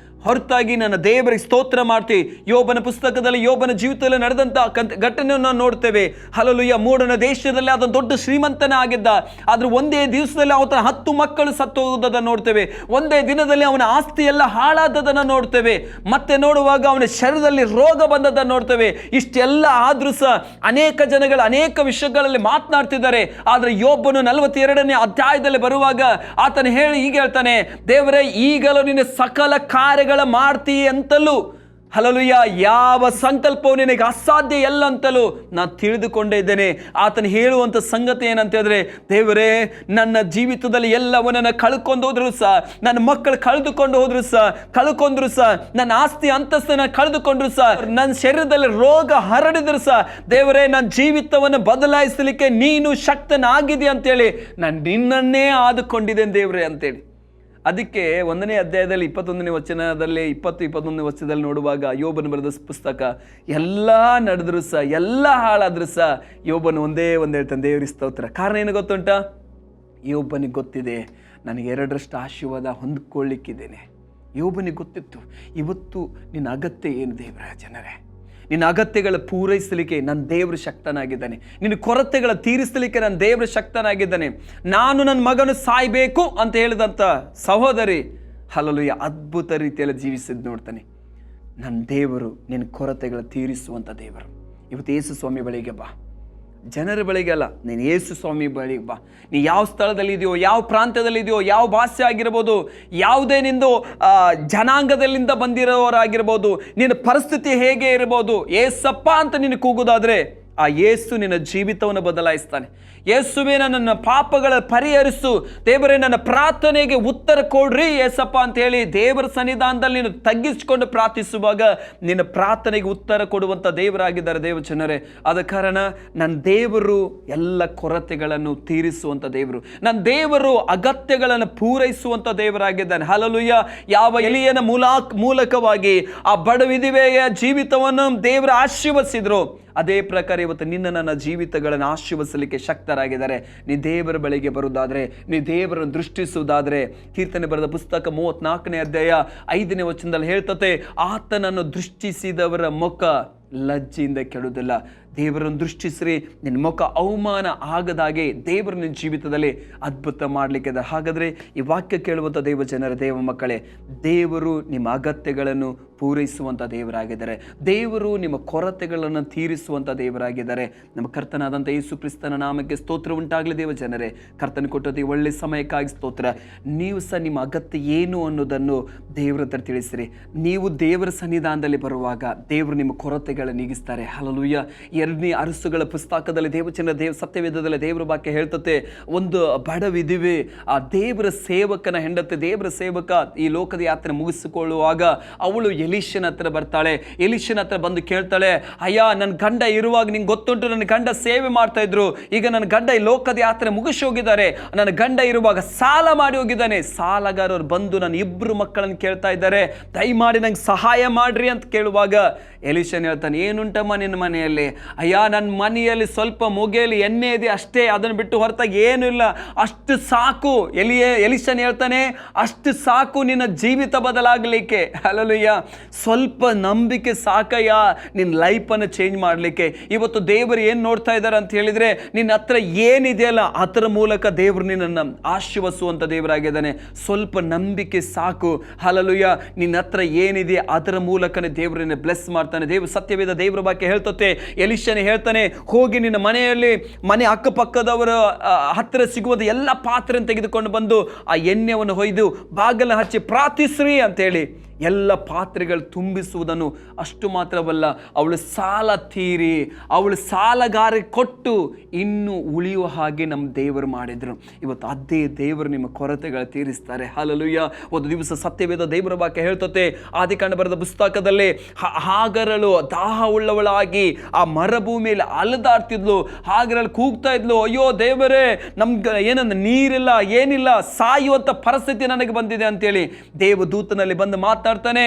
ಹೊರತಾಗಿ ನನ್ನ ದೇವರಿಗೆ ಸ್ತೋತ್ರ ಮಾಡ್ತೀವಿ. ಯೋಬನ ಪುಸ್ತಕದಲ್ಲಿ ಯೋಬನ ಜೀವಿತದಲ್ಲಿ ನಡೆದಂತ ಘಟನೆಯನ್ನು ನಾವು ನೋಡ್ತೇವೆ. ಹಲ್ಲೆಲೂಯಾ. ಮೂಡನ ದೇಶದಲ್ಲಿ ಆತ ದೊಡ್ಡ ಶ್ರೀಮಂತನ ಆಗಿದ್ದ, ಆದ್ರೆ ಒಂದೇ ದಿವಸದಲ್ಲಿ ಅವನ 10 ಮಕ್ಕಳು ಸತ್ತು ಹೋಗೋದನ್ನು ನೋಡ್ತೇವೆ. ಒಂದೇ ದಿನದಲ್ಲಿ ಅವನ ಆಸ್ತಿ ಎಲ್ಲ ಹಾಳಾದದನ್ನು ನೋಡ್ತೇವೆ. ಮತ್ತೆ ನೋಡುವಾಗ ಅವನ ಶರೀರದಲ್ಲಿ ರೋಗ ಬಂದದನ್ನು ನೋಡ್ತೇವೆ. ಇಷ್ಟೆಲ್ಲ ಆದ್ರೂ ಸಹ ಅನೇಕ ಜನಗಳು ಅನೇಕ ವಿಷಯಗಳಲ್ಲಿ ಮಾತನಾಡ್ತಿದ್ದಾರೆ. ಆದ್ರೆ ಯೋಬನು 42ನೇ ಅಧ್ಯಾಯದಲ್ಲಿ ಬರುವಾಗ ಆತನು ಹೀಗೆ ಹೇಳ್ತಾನೆ, ದೇವರೇ, ಈಗಲೂ ನಿನ್ನ ಸಕಲ ಕಾರ್ಯಗಳ ಮಾಡ್ತೀ ಅಂತಲೂ, ಹಲ್ಲೆಲೂಯಾ, ಯಾವ ಸಂಕಲ್ಪವು ನಿನಗೆ ಅಸಾಧ್ಯ ಎಲ್ಲ ಅಂತಲೂ ನಾನು ತಿಳಿದುಕೊಂಡೇ ಇದ್ದೇನೆ. ಆತನು ಹೇಳುವಂಥ ಸಂಗತಿ ಏನಂತ ಹೇಳಿದ್ರೆ, ದೇವರೇ, ನನ್ನ ಜೀವಿತದಲ್ಲಿ ಎಲ್ಲವನ್ನ ಕಳ್ಕೊಂಡು ಹೋದ್ರು ಸಹ, ನನ್ನ ಮಕ್ಕಳು ಕಳೆದುಕೊಂಡ್ರು ಸಹ, ನನ್ನ ಆಸ್ತಿ ಅಂತಸ್ತನ್ನ ಕಳೆದುಕೊಂಡ್ರು ಸಹ, ನನ್ನ ಶರೀರದಲ್ಲಿ ರೋಗ ಹರಡಿದ್ರು ಸಹ, ದೇವರೇ, ನನ್ನ ಜೀವಿತವನ್ನು ಬದಲಾಯಿಸಲಿಕ್ಕೆ ನೀನು ಶಕ್ತನಾಗಿದೆಯಾ ಅಂತೇಳಿ ನಾನು ನಿನ್ನನ್ನೇ ಆದುಕೊಂಡಿದ್ದೇನೆ ದೇವರೇ ಅಂತೇಳಿ. ಅದಕ್ಕೆ 1ನೇ ಅಧ್ಯಾಯದಲ್ಲಿ 21ನೇ ವಚನದಲ್ಲಿ 20-21ನೇ ವಚನದಲ್ಲಿ ನೋಡುವಾಗ ಯೋಬನು ಬರೆದ ಪುಸ್ತಕ ಎಲ್ಲ ನಡೆದ್ರು ಸಹ, ಎಲ್ಲ ಹಾಳಾದ್ರು ಸಹ ಯೋಬನು ಒಂದೇ ಹೇಳ್ತಾನೆ, ದೇವರಿಗೆ ಸ್ತೋತ್ರ. ಕಾರಣ ಏನು ಗೊತ್ತುಂಟ? ಯೋಬನಿಗೆ ಗೊತ್ತಿದೆ, ನನಗೆ 2ರಷ್ಟು ಆಶೀರ್ವಾದ ಹೊಂದ್ಕೊಳ್ಳಿಕ್ಕಿದ್ದೇನೆ. ಯೋಬನಿಗೆ ಗೊತ್ತಿತ್ತು, ಇವತ್ತು ನಿನ್ನ ಅಗತ್ಯ ಏನು ದೇವರ ಜನರೇ? ನಿನ್ನ ಅಗತ್ಯಗಳ ಪೂರೈಸಲಿಕ್ಕೆ ನನ್ನ ದೇವರು ಶಕ್ತನಾಗಿದ್ದಾನೆ. ನಿನ್ನ ಕೊರತೆಗಳ ತೀರಿಸಲಿಕ್ಕೆ ನನ್ನ ದೇವರು ಶಕ್ತನಾಗಿದ್ದಾನೆ. ನಾನು ನನ್ನ ಮಗನು ಸಾಯ್ಬೇಕು ಅಂತ ಹೇಳಿದಂಥ ಸಹೋದರಿ, ಹಲ್ಲೆಲೂಯಾ, ಅದ್ಭುತ ರೀತಿಯಲ್ಲಿ ಜೀವಿಸಿದ್ದು ನೋಡ್ತಾನೆ. ನನ್ನ ದೇವರು ನಿನ್ನ ಕೊರತೆಗಳ ತೀರಿಸುವಂಥ ದೇವರು. ಇವತ್ತು ಯೇಸು ಸ್ವಾಮಿ ಬಳಿಗೆ ಬಾ, ಜನರ ಬಳಿಗೆ ಅಲ್ಲ, ನೀನು ಯೇಸು ಸ್ವಾಮಿ ಬಳಿಗೆ ಬಾ. ನೀ ಯಾವ ಸ್ಥಳದಲ್ಲಿ ಇದೆಯೋ, ಯಾವ ಪ್ರಾಂತ್ಯದಲ್ಲಿ ಇದೆಯೋ, ಯಾವ ಭಾಷೆ ಆಗಿರ್ಬೋದು, ಯಾವುದೇ ನಿಂದು ಜನಾಂಗದಲ್ಲಿಂದ ಬಂದಿರೋರಾಗಿರ್ಬೋದು, ನಿನ್ನ ಪರಿಸ್ಥಿತಿ ಹೇಗೆ ಇರ್ಬೋದು, ಏಸಪ್ಪ ಅಂತ ನೀನು ಕೂಗೋದಾದ್ರೆ ಆ ಯೇಸು ನಿನ್ನ ಜೀವಿತವನ್ನು ಬದಲಾಯಿಸ್ತಾನೆ. ಯೇಸುವೇ ನನ್ನ ಪಾಪಗಳ ಪರಿಹರಿಸು, ದೇವರೇ ನನ್ನ ಪ್ರಾರ್ಥನೆಗೆ ಉತ್ತರ ಕೊಡ್ರಿ ಯೇಸಪ್ಪ ಅಂತ ಹೇಳಿ ದೇವರ ಸನ್ನಿಧಾನದಲ್ಲಿ ನೀನು ತಗ್ಗಿಸಿಕೊಂಡು ಪ್ರಾರ್ಥಿಸುವಾಗ ನಿನ್ನ ಪ್ರಾರ್ಥನೆಗೆ ಉತ್ತರ ಕೊಡುವಂಥ ದೇವರಾಗಿದ್ದಾರೆ ದೇವ ಜನರೇ. ಆದ ಕಾರಣ ನನ್ನ ದೇವರು ಎಲ್ಲ ಕೊರತೆಗಳನ್ನು ತೀರಿಸುವಂಥ ದೇವರು, ನನ್ನ ದೇವರು ಅಗತ್ಯಗಳನ್ನು ಪೂರೈಸುವಂಥ ದೇವರಾಗಿದ್ದಾನೆ. ಹಲ್ಲೆಲೂಯಾ. ಯಾವ ಎಲಿಯನ ಮೂಲಕವಾಗಿ ಆ ಬಡ ವಿಧವೆಯ ಜೀವಿತವನ್ನು ದೇವರು ಆಶೀರ್ವದಿಸಿದ್ರು, ಅದೇ ಪ್ರಕಾರ ಇವತ್ತು ನಿನ್ನ ನನ್ನ ಜೀವಿತಗಳನ್ನು ಆಶೀರ್ವದಿಸಲಿಕ್ಕೆ ಶಕ್ತರಾಗಿದ್ದಾರೆ. ನೀ ದೇವರ ಬಳಿಗೆ ಬರುವುದಾದರೆ, ನೀ ದೇವರನ್ನು ದೃಷ್ಟಿಸುವುದಾದರೆ, ಕೀರ್ತನೆ ಬರೆದ ಪುಸ್ತಕ 34ನೇ ಅಧ್ಯಾಯ 5ನೇ ವಚನದಲ್ಲಿ ಹೇಳ್ತತೆ, ಆತನನ್ನು ದೃಷ್ಟಿಸಿದವರ ಮುಖ ಲಜ್ಜೆಯಿಂದ ಕೆಡುವುದಿಲ್ಲ. ದೇವರನ್ನು ದೃಷ್ಟಿಸ್ರಿ, ನಿನ್ನ ಮುಖ ಅವಮಾನ ಆಗದಾಗೆ ದೇವರು ನಿನ್ನ ಜೀವಿತದಲ್ಲಿ ಅದ್ಭುತ ಮಾಡಲಿಕ್ಕಿದೆ. ಹಾಗಾದರೆ ಈ ವಾಕ್ಯ ಕೇಳುವಂಥ ದೇವ ಜನರ, ದೇವ ಮಕ್ಕಳೇ, ದೇವರು ನಿಮ್ಮ ಅಗತ್ಯಗಳನ್ನು ಪೂರೈಸುವಂಥ ದೇವರಾಗಿದ್ದಾರೆ. ದೇವರು ನಿಮ್ಮ ಕೊರತೆಗಳನ್ನು ತೀರಿಸುವಂಥ ದೇವರಾಗಿದ್ದಾರೆ. ನಮ್ಮ ಕರ್ತನಾದಂಥ ಯೇಸು ಕ್ರಿಸ್ತನ ನಾಮಕ್ಕೆ ಸ್ತೋತ್ರ ಉಂಟಾಗಲಿ ದೇವ ಜನರೇ. ಕರ್ತನ ಕೊಟ್ಟದ್ದು ಒಳ್ಳೆ ಸಮಯಕ್ಕಾಗಿ ಸ್ತೋತ್ರ. ನೀವು ಸಹ ನಿಮ್ಮ ಅಗತ್ಯ ಏನು ಅನ್ನೋದನ್ನು ದೇವರ ಹತ್ರ ತಿಳಿಸಿರಿ. ನೀವು ದೇವರ ಸನ್ನಿಧಾನದಲ್ಲಿ ಬರುವಾಗ ದೇವರು ನಿಮ್ಮ ಕೊರತೆಗಳನ್ನು ನೀಗಿಸ್ತಾರೆ. ಹಲ್ಲೆಲೂಯಾ. 2ನೇ ಅರಸುಗಳ ಪುಸ್ತಕದಲ್ಲಿ ದೇವ ಸತ್ಯವೇದದಲ್ಲಿ ದೇವರ ವಾಕ್ಯ ಹೇಳ್ತತೆ, ಒಂದು ಬಡ ವಿಧವೆ ಆ ದೇವರ ಸೇವಕನ ಹೆಂಡತಿ, ದೇವರ ಸೇವಕ ಈ ಲೋಕದ ಯಾತ್ರೆ ಮುಗಿಸಿಕೊಳ್ಳುವಾಗ ಅವಳು ಎಲಿಷನ ಹತ್ರ ಬರ್ತಾಳೆ. ಎಲಿಷನ ಹತ್ರ ಬಂದು ಕೇಳ್ತಾಳೆ, ಅಯ್ಯ ನನ್ನ ಗಂಡ ಇರುವಾಗ ನಿಂಗೆ ಗೊತ್ತುಂಟು, ನನ್ನ ಗಂಡ ಸೇವೆ ಮಾಡ್ತಾ ಇದ್ರು, ಈಗ ನನ್ನ ಗಂಡ ಈ ಲೋಕದ ಯಾತ್ರೆ ಮುಗಿಸಿ ಹೋಗಿದ್ದಾರೆ, ನನ್ನ ಗಂಡ ಇರುವಾಗ ಸಾಲ ಮಾಡಿ ಹೋಗಿದ್ದಾನೆ, ಸಾಲಗಾರರು ಬಂದು ನನ್ನ 2 ಮಕ್ಕಳನ್ನು ಕೇಳ್ತಾ ಇದ್ದಾರೆ, ದಯಮಾಡಿ ನಂಗೆ ಸಹಾಯ ಮಾಡ್ರಿ ಅಂತ ಕೇಳುವಾಗ ಎಲಿಷನ್ ಹೇಳ್ತಾನೆ, ಏನುಂಟಮ್ಮ ನಿನ್ನ ಮನೆಯಲ್ಲಿ? ಅಯ್ಯ ನನ್ನ ಮನೆಯಲ್ಲಿ ಸ್ವಲ್ಪ ಮೊಗೆಯಲ್ಲಿ ಎಣ್ಣೆ ಇದೆ ಅಷ್ಟೇ, ಅದನ್ನು ಬಿಟ್ಟು ಹೊರತಾಗಿ ಏನೂ ಇಲ್ಲ, ಅಷ್ಟು ಸಾಕು. ಎಲಿಷನ್ ಹೇಳ್ತಾನೆ, ಅಷ್ಟು ಸಾಕು ನಿನ್ನ ಜೀವಿತ ಬದಲಾಗಲಿಕ್ಕೆ. ಹಲ್ಲೆಲೂಯಾ. ಸ್ವಲ್ಪ ನಂಬಿಕೆ ಸಾಕಯ್ಯ ನಿನ್ನ ಲೈಫನ್ನು ಚೇಂಜ್ ಮಾಡಲಿಕ್ಕೆ. ಇವತ್ತು ದೇವರು ಏನು ನೋಡ್ತಾ ಇದ್ದಾರೆ ಅಂತ ಹೇಳಿದರೆ, ನಿನ್ನ ಹತ್ರ ಏನಿದೆಯಲ್ಲ ಅದರ ಮೂಲಕ ದೇವರು ನಿನ್ನನ್ನು ಆಶೀರ್ವದಿಸುವಂಥ ದೇವರಾಗಿದ್ದಾನೆ. ಸ್ವಲ್ಪ ನಂಬಿಕೆ ಸಾಕು. ಹಲ್ಲೆಲೂಯಾ. ನಿನ್ನ ಹತ್ರ ಏನಿದೆ ಅದರ ಮೂಲಕನೇ ದೇವರು ನಿನ್ನ ಬ್ಲೆಸ್ ಮಾಡ್ತಾನೆ. ದೇವ ಸತ್ಯವೇದ ದೇವರ ಬಗ್ಗೆ ಹೇಳ್ತತೆ, ಎಲಿಷನ್ ಹೇಳ್ತಾನೆ, ಹೋಗಿ ನಿನ್ನ ಮನೆ ಅಕ್ಕಪಕ್ಕದವರ ಹತ್ತಿರ ಸಿಗುವಂಥ ಎಲ್ಲ ಪಾತ್ರೆಯನ್ನು ತೆಗೆದುಕೊಂಡು ಬಂದು ಆ ಎಣ್ಣೆಯನ್ನು ಹೊಯ್ದು ಬಾಗಿಲ ಹಚ್ಚಿ ಪ್ರಾರ್ಥಿಸ್ರಿ ಅಂತೇಳಿ ಎಲ್ಲ ಪಾತ್ರೆಗಳು ತುಂಬಿಸುವುದನ್ನು ಅಷ್ಟು ಮಾತ್ರವಲ್ಲ, ಅವಳು ಸಾಲ ತೀರಿ ಅವಳು ಸಾಲಗಾರರಿಗೆ ಕೊಟ್ಟು ಇನ್ನೂ ಉಳಿಯುವ ಹಾಗೆ ನಮ್ಮ ದೇವರು ಮಾಡಿದರು. ಇವತ್ತು ಅದೇ ದೇವರು ನಿಮ್ಮ ಕೊರತೆಗಳು ತೀರಿಸ್ತಾರೆ. ಹಲ್ಲೆಲೂಯಾ. ಒಂದು ದಿವಸ ಸತ್ಯವೇದ ದೇವರ ವಾಕ್ಯ ಹೇಳ್ತತೆ, ಆದಿಕಾಂಡ ಬರೆದ ಪುಸ್ತಕದಲ್ಲಿ ಹಾಗರಳು ದಾಹ ಉಳ್ಳವಳಾಗಿ ಆ ಮರುಭೂಮಿಯಲ್ಲಿ ಅಲೆದಾಡ್ತಿದ್ಲು. ಹಾಗರಲ್ಲಿ ಕೂಗ್ತಾ ಇದ್ಲು, ಅಯ್ಯೋ ದೇವರೇ, ನಮ್ಗೆ ಏನಂದ್ರೆ ನೀರಿಲ್ಲ, ಏನಿಲ್ಲ, ಸಾಯುವಂಥ ಪರಿಸ್ಥಿತಿ ನನಗೆ ಬಂದಿದೆ ಅಂತೇಳಿ ದೇವದೂತನಲ್ಲಿ ಬಂದು ಮಾತಾಡ್ತಾನೆ,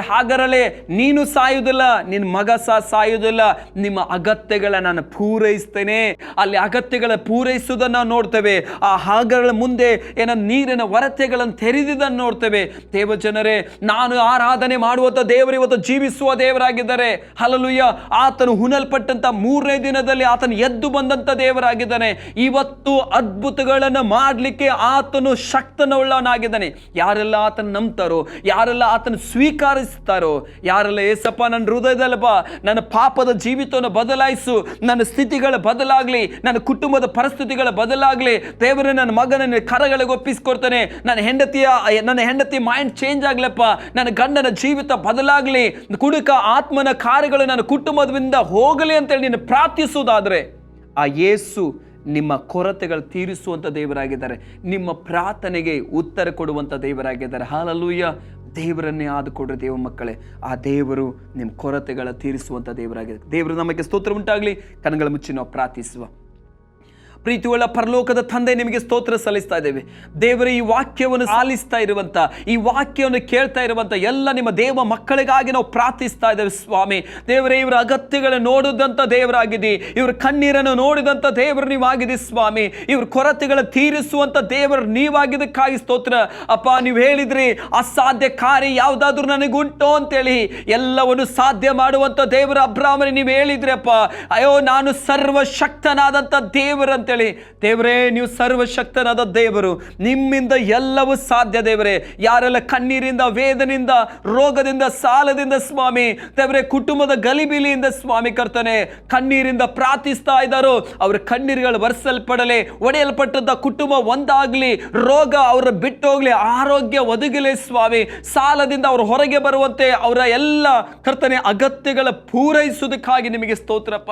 ಹಾಗರಳೆ ನೀನು ಸಾಯುವುದಿಲ್ಲ, ನಿನ್ನ ಮಗ ಸಹ ಸಾಯುವುದಿಲ್ಲ, ನಿಮ್ಮ ಅಗತ್ಯಗಳ ನಾನು ಪೂರೈಸ್ತೇನೆ. ಅಲ್ಲಿ ಅಗತ್ಯಗಳ ಪೂರೈಸುವುದನ್ನು ನೋಡ್ತೇವೆ. ಆ ಹಾಗರಳ ಮುಂದೆ ನೀರಿನ ಹೊರತೆಗಳನ್ನು ತೆರೆದಿದ್ದನ್ನು ನೋಡ್ತೇವೆ. ದೇವ ಜನರೇ, ನಾನು ಆರಾಧನೆ ಮಾಡುವಂಥ ದೇವರು ಇವತ್ತು ಜೀವಿಸುವ ದೇವರಾಗಿದ್ದಾರೆ. ಹಲ್ಲೆಲೂಯಾ. ಆತನು ಹುಣಲ್ಪಟ್ಟಂತ 3ನೇ ದಿನದಲ್ಲಿ ಆತನು ಎದ್ದು ಬಂದಂತ ದೇವರಾಗಿದ್ದಾನೆ. ಇವತ್ತು ಅದ್ಭುತಗಳನ್ನು ಮಾಡಲಿಕ್ಕೆ ಆತನು ಶಕ್ತನವುಳ್ಳವನಾಗಿದ್ದಾನೆ. ಯಾರೆಲ್ಲ ಆತನ ನಂಬ್ತಾರೋ, ಯಾರೆಲ್ಲ ಆತನ ಸ್ವೀಕರಿಸ್ತಾರೋ, ಯಾರೆಲ್ಲ ಏಸಪ್ಪ ನನ್ನ ಹೃದಯದಲ್ಲಿ ಬಾ, ನನ್ನ ಪಾಪದ ಜೀವಿತವನ್ನು ಬದಲಾಯಿಸು, ನನ್ನ ಸ್ಥಿತಿಗಳ ಬದಲಾಗಲಿ, ನನ್ನ ಕುಟುಂಬದ ಪರಿಸ್ಥಿತಿಗಳ ಬದಲಾಗಲಿ, ದೇವರೇ ನನ್ನ ಮಗನ ಕರಗಳಿಗೆ ಒಪ್ಪಿಸ್ಕೊಡ್ತಾನೆ, ನನ್ನ ಹೆಂಡತಿ ಮೈಂಡ್ ಚೇಂಜ್ ಆಗ್ಲಪ್ಪ, ನನ್ನ ಗಂಡನ ಜೀವಿತ ಬದಲಾಗಲಿ, ಕುಡುಕ ಆತ್ಮನ ಕಾರ್ಯಗಳು ನನ್ನ ಕುಟುಂಬದಿಂದ ಹೋಗಲಿ ಅಂತೇಳಿ ನೀನು ಪ್ರಾರ್ಥಿಸುವುದಾದರೆ ಆ ಯೇಸು ನಿಮ್ಮ ಕೊರತೆಗಳು ತೀರಿಸುವಂಥ ದೇವರಾಗಿದ್ದಾರೆ. ನಿಮ್ಮ ಪ್ರಾರ್ಥನೆಗೆ ಉತ್ತರ ಕೊಡುವಂಥ ದೇವರಾಗಿದ್ದಾರೆ. ಹಲ್ಲೆಲೂಯಾ. ದೇವರನ್ನೇ ಆದುಕೊಡ್ರಿ ದೇವ ಮಕ್ಕಳೇ. ಆ ದೇವರು ನಿಮ್ಮ ಕೊರತೆಗಳ ತೀರಿಸುವಂಥ ದೇವರಾಗಿದೆ. ದೇವರು ನಮಗೆ ಸ್ತೋತ್ರ ಉಂಟಾಗಲಿ. ಕಣ್ಣುಗಳ ಮುಚ್ಚಿ ನಾವು ಪ್ರಾರ್ಥಿಸುವ. ಪ್ರೀತಿಯುಳ್ಳ ಪರಲೋಕದ ತಂದೆ, ನಿಮಗೆ ಸ್ತೋತ್ರ ಸಲ್ಲಿಸ್ತಾ ಇದ್ದೇವೆ ದೇವರೇ. ಈ ವಾಕ್ಯವನ್ನು ಆಲಿಸ್ತಾ ಇರುವಂಥ, ಈ ವಾಕ್ಯವನ್ನು ಕೇಳ್ತಾ ಇರುವಂಥ ಎಲ್ಲ ನಿಮ್ಮ ದೇವ ಮಕ್ಕಳಿಗಾಗಿ ನಾವು ಪ್ರಾರ್ಥಿಸ್ತಾ ಇದ್ದೇವೆ ಸ್ವಾಮಿ. ದೇವರೇ, ಇವರ ಅಗತ್ಯಗಳನ್ನು ನೋಡಿದಂಥ ದೇವರಾಗಿದ್ದಿ, ಇವರ ಕಣ್ಣೀರನ್ನು ನೋಡಿದಂಥ ದೇವರು ನೀವಾಗಿದೆ ಸ್ವಾಮಿ. ಇವ್ರ ಕೊರತೆಗಳ ತೀರಿಸುವಂಥ ದೇವರು ನೀವಾಗಿದ್ದಕ್ಕಾಗಿ ಸ್ತೋತ್ರ ಅಪ್ಪ. ನೀವು ಹೇಳಿದ್ರಿ, ಅಸಾಧ್ಯ ಕಾರ್ಯ ಯಾವುದಾದ್ರೂ ನನಗುಂಟು ಅಂತೇಳಿ, ಎಲ್ಲವನ್ನು ಸಾಧ್ಯ ಮಾಡುವಂಥ ದೇವರ ಅಬ್ರಾಹ್ಮನೇ ನೀವು ಹೇಳಿದ್ರಿ ಅಪ್ಪ. ಅಯ್ಯೋ, ನಾನು ಸರ್ವಶಕ್ತನಾದಂಥ ದೇವರಂತ ದೇವರೇ, ನೀವು ಸರ್ವಶಕ್ತನಾದ ದೇವರು, ನಿಮ್ಮಿಂದ ಎಲ್ಲವೂ ಸಾಧ್ಯ ದೇವರೇ. ಯಾರೆಲ್ಲ ಕಣ್ಣೀರಿಂದ, ವೇದನೆಯಿಂದ, ರೋಗದಿಂದ, ಸಾಲದಿಂದ ಸ್ವಾಮಿ, ದೇವರೇ, ಕುಟುಂಬದ ಗಲಿಬಿಲಿಯಿಂದ ಸ್ವಾಮಿ ಕರ್ತನೆ ಕಣ್ಣೀರಿಂದ ಪ್ರಾರ್ಥಿಸ್ತಾ ಇದ್ದಾರೋ, ಅವರ ಕಣ್ಣೀರುಗಳು ಒರೆಸಲ್ಪಡಲಿ, ಒಡೆಯಲ್ಪಟ್ಟಂತ ಕುಟುಂಬ ಒಂದಾಗ್ಲಿ, ರೋಗ ಅವರ ಬಿಟ್ಟು ಹೋಗ್ಲಿ, ಆರೋಗ್ಯ ಒದಗಲಿ ಸ್ವಾಮಿ. ಸಾಲದಿಂದ ಅವರು ಹೊರಗೆ ಬರುವಂತೆ ಅವರ ಎಲ್ಲ ಕರ್ತನೆ ಅಗತ್ಯಗಳ ಪೂರೈಸುವುದಕ್ಕಾಗಿ ನಿಮಗೆ ಸ್ತೋತ್ರಪ್ಪ.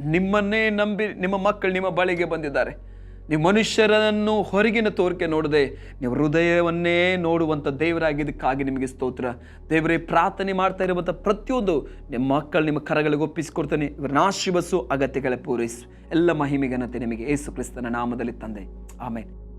ನಿಮ್ಮನ್ನೇ ನಂಬಿ ನಿಮ್ಮ ಮಕ್ಕಳು ನಿಮ್ಮ ಬಳಿಗೆ ಬಂದಿದ್ದಾರೆ. ನೀವು ಮನುಷ್ಯರನ್ನು ಹೊರಗಿನ ತೋರಿಕೆ ನೋಡದೆ ನೀವು ಹೃದಯವನ್ನೇ ನೋಡುವಂಥ ದೇವರಾಗಿದ್ದಕ್ಕಾಗಿ ನಿಮಗೆ ಸ್ತೋತ್ರ. ದೇವರೇ, ಪ್ರಾರ್ಥನೆ ಮಾಡ್ತಾ ಇರುವಂಥ ಪ್ರತಿಯೊಂದು ನಿಮ್ಮ ಮಕ್ಕಳು ನಿಮ್ಮ ಕರಗಳಿಗೆ ಒಪ್ಪಿಸಿಕೊಡ್ತಾನೆ. ಇವರನ್ನ ಆಶೀರ್ವದಿಸು, ಅಗತ್ಯಗಳ ಪೂರೈಸು. ಎಲ್ಲ ಮಹಿಮೆ ಘನತೆ ನಿಮಗೆ ಯೇಸು ಕ್ರಿಸ್ತನ ನಾಮದಲ್ಲಿ ತಂದೆ, ಆಮೆನ್.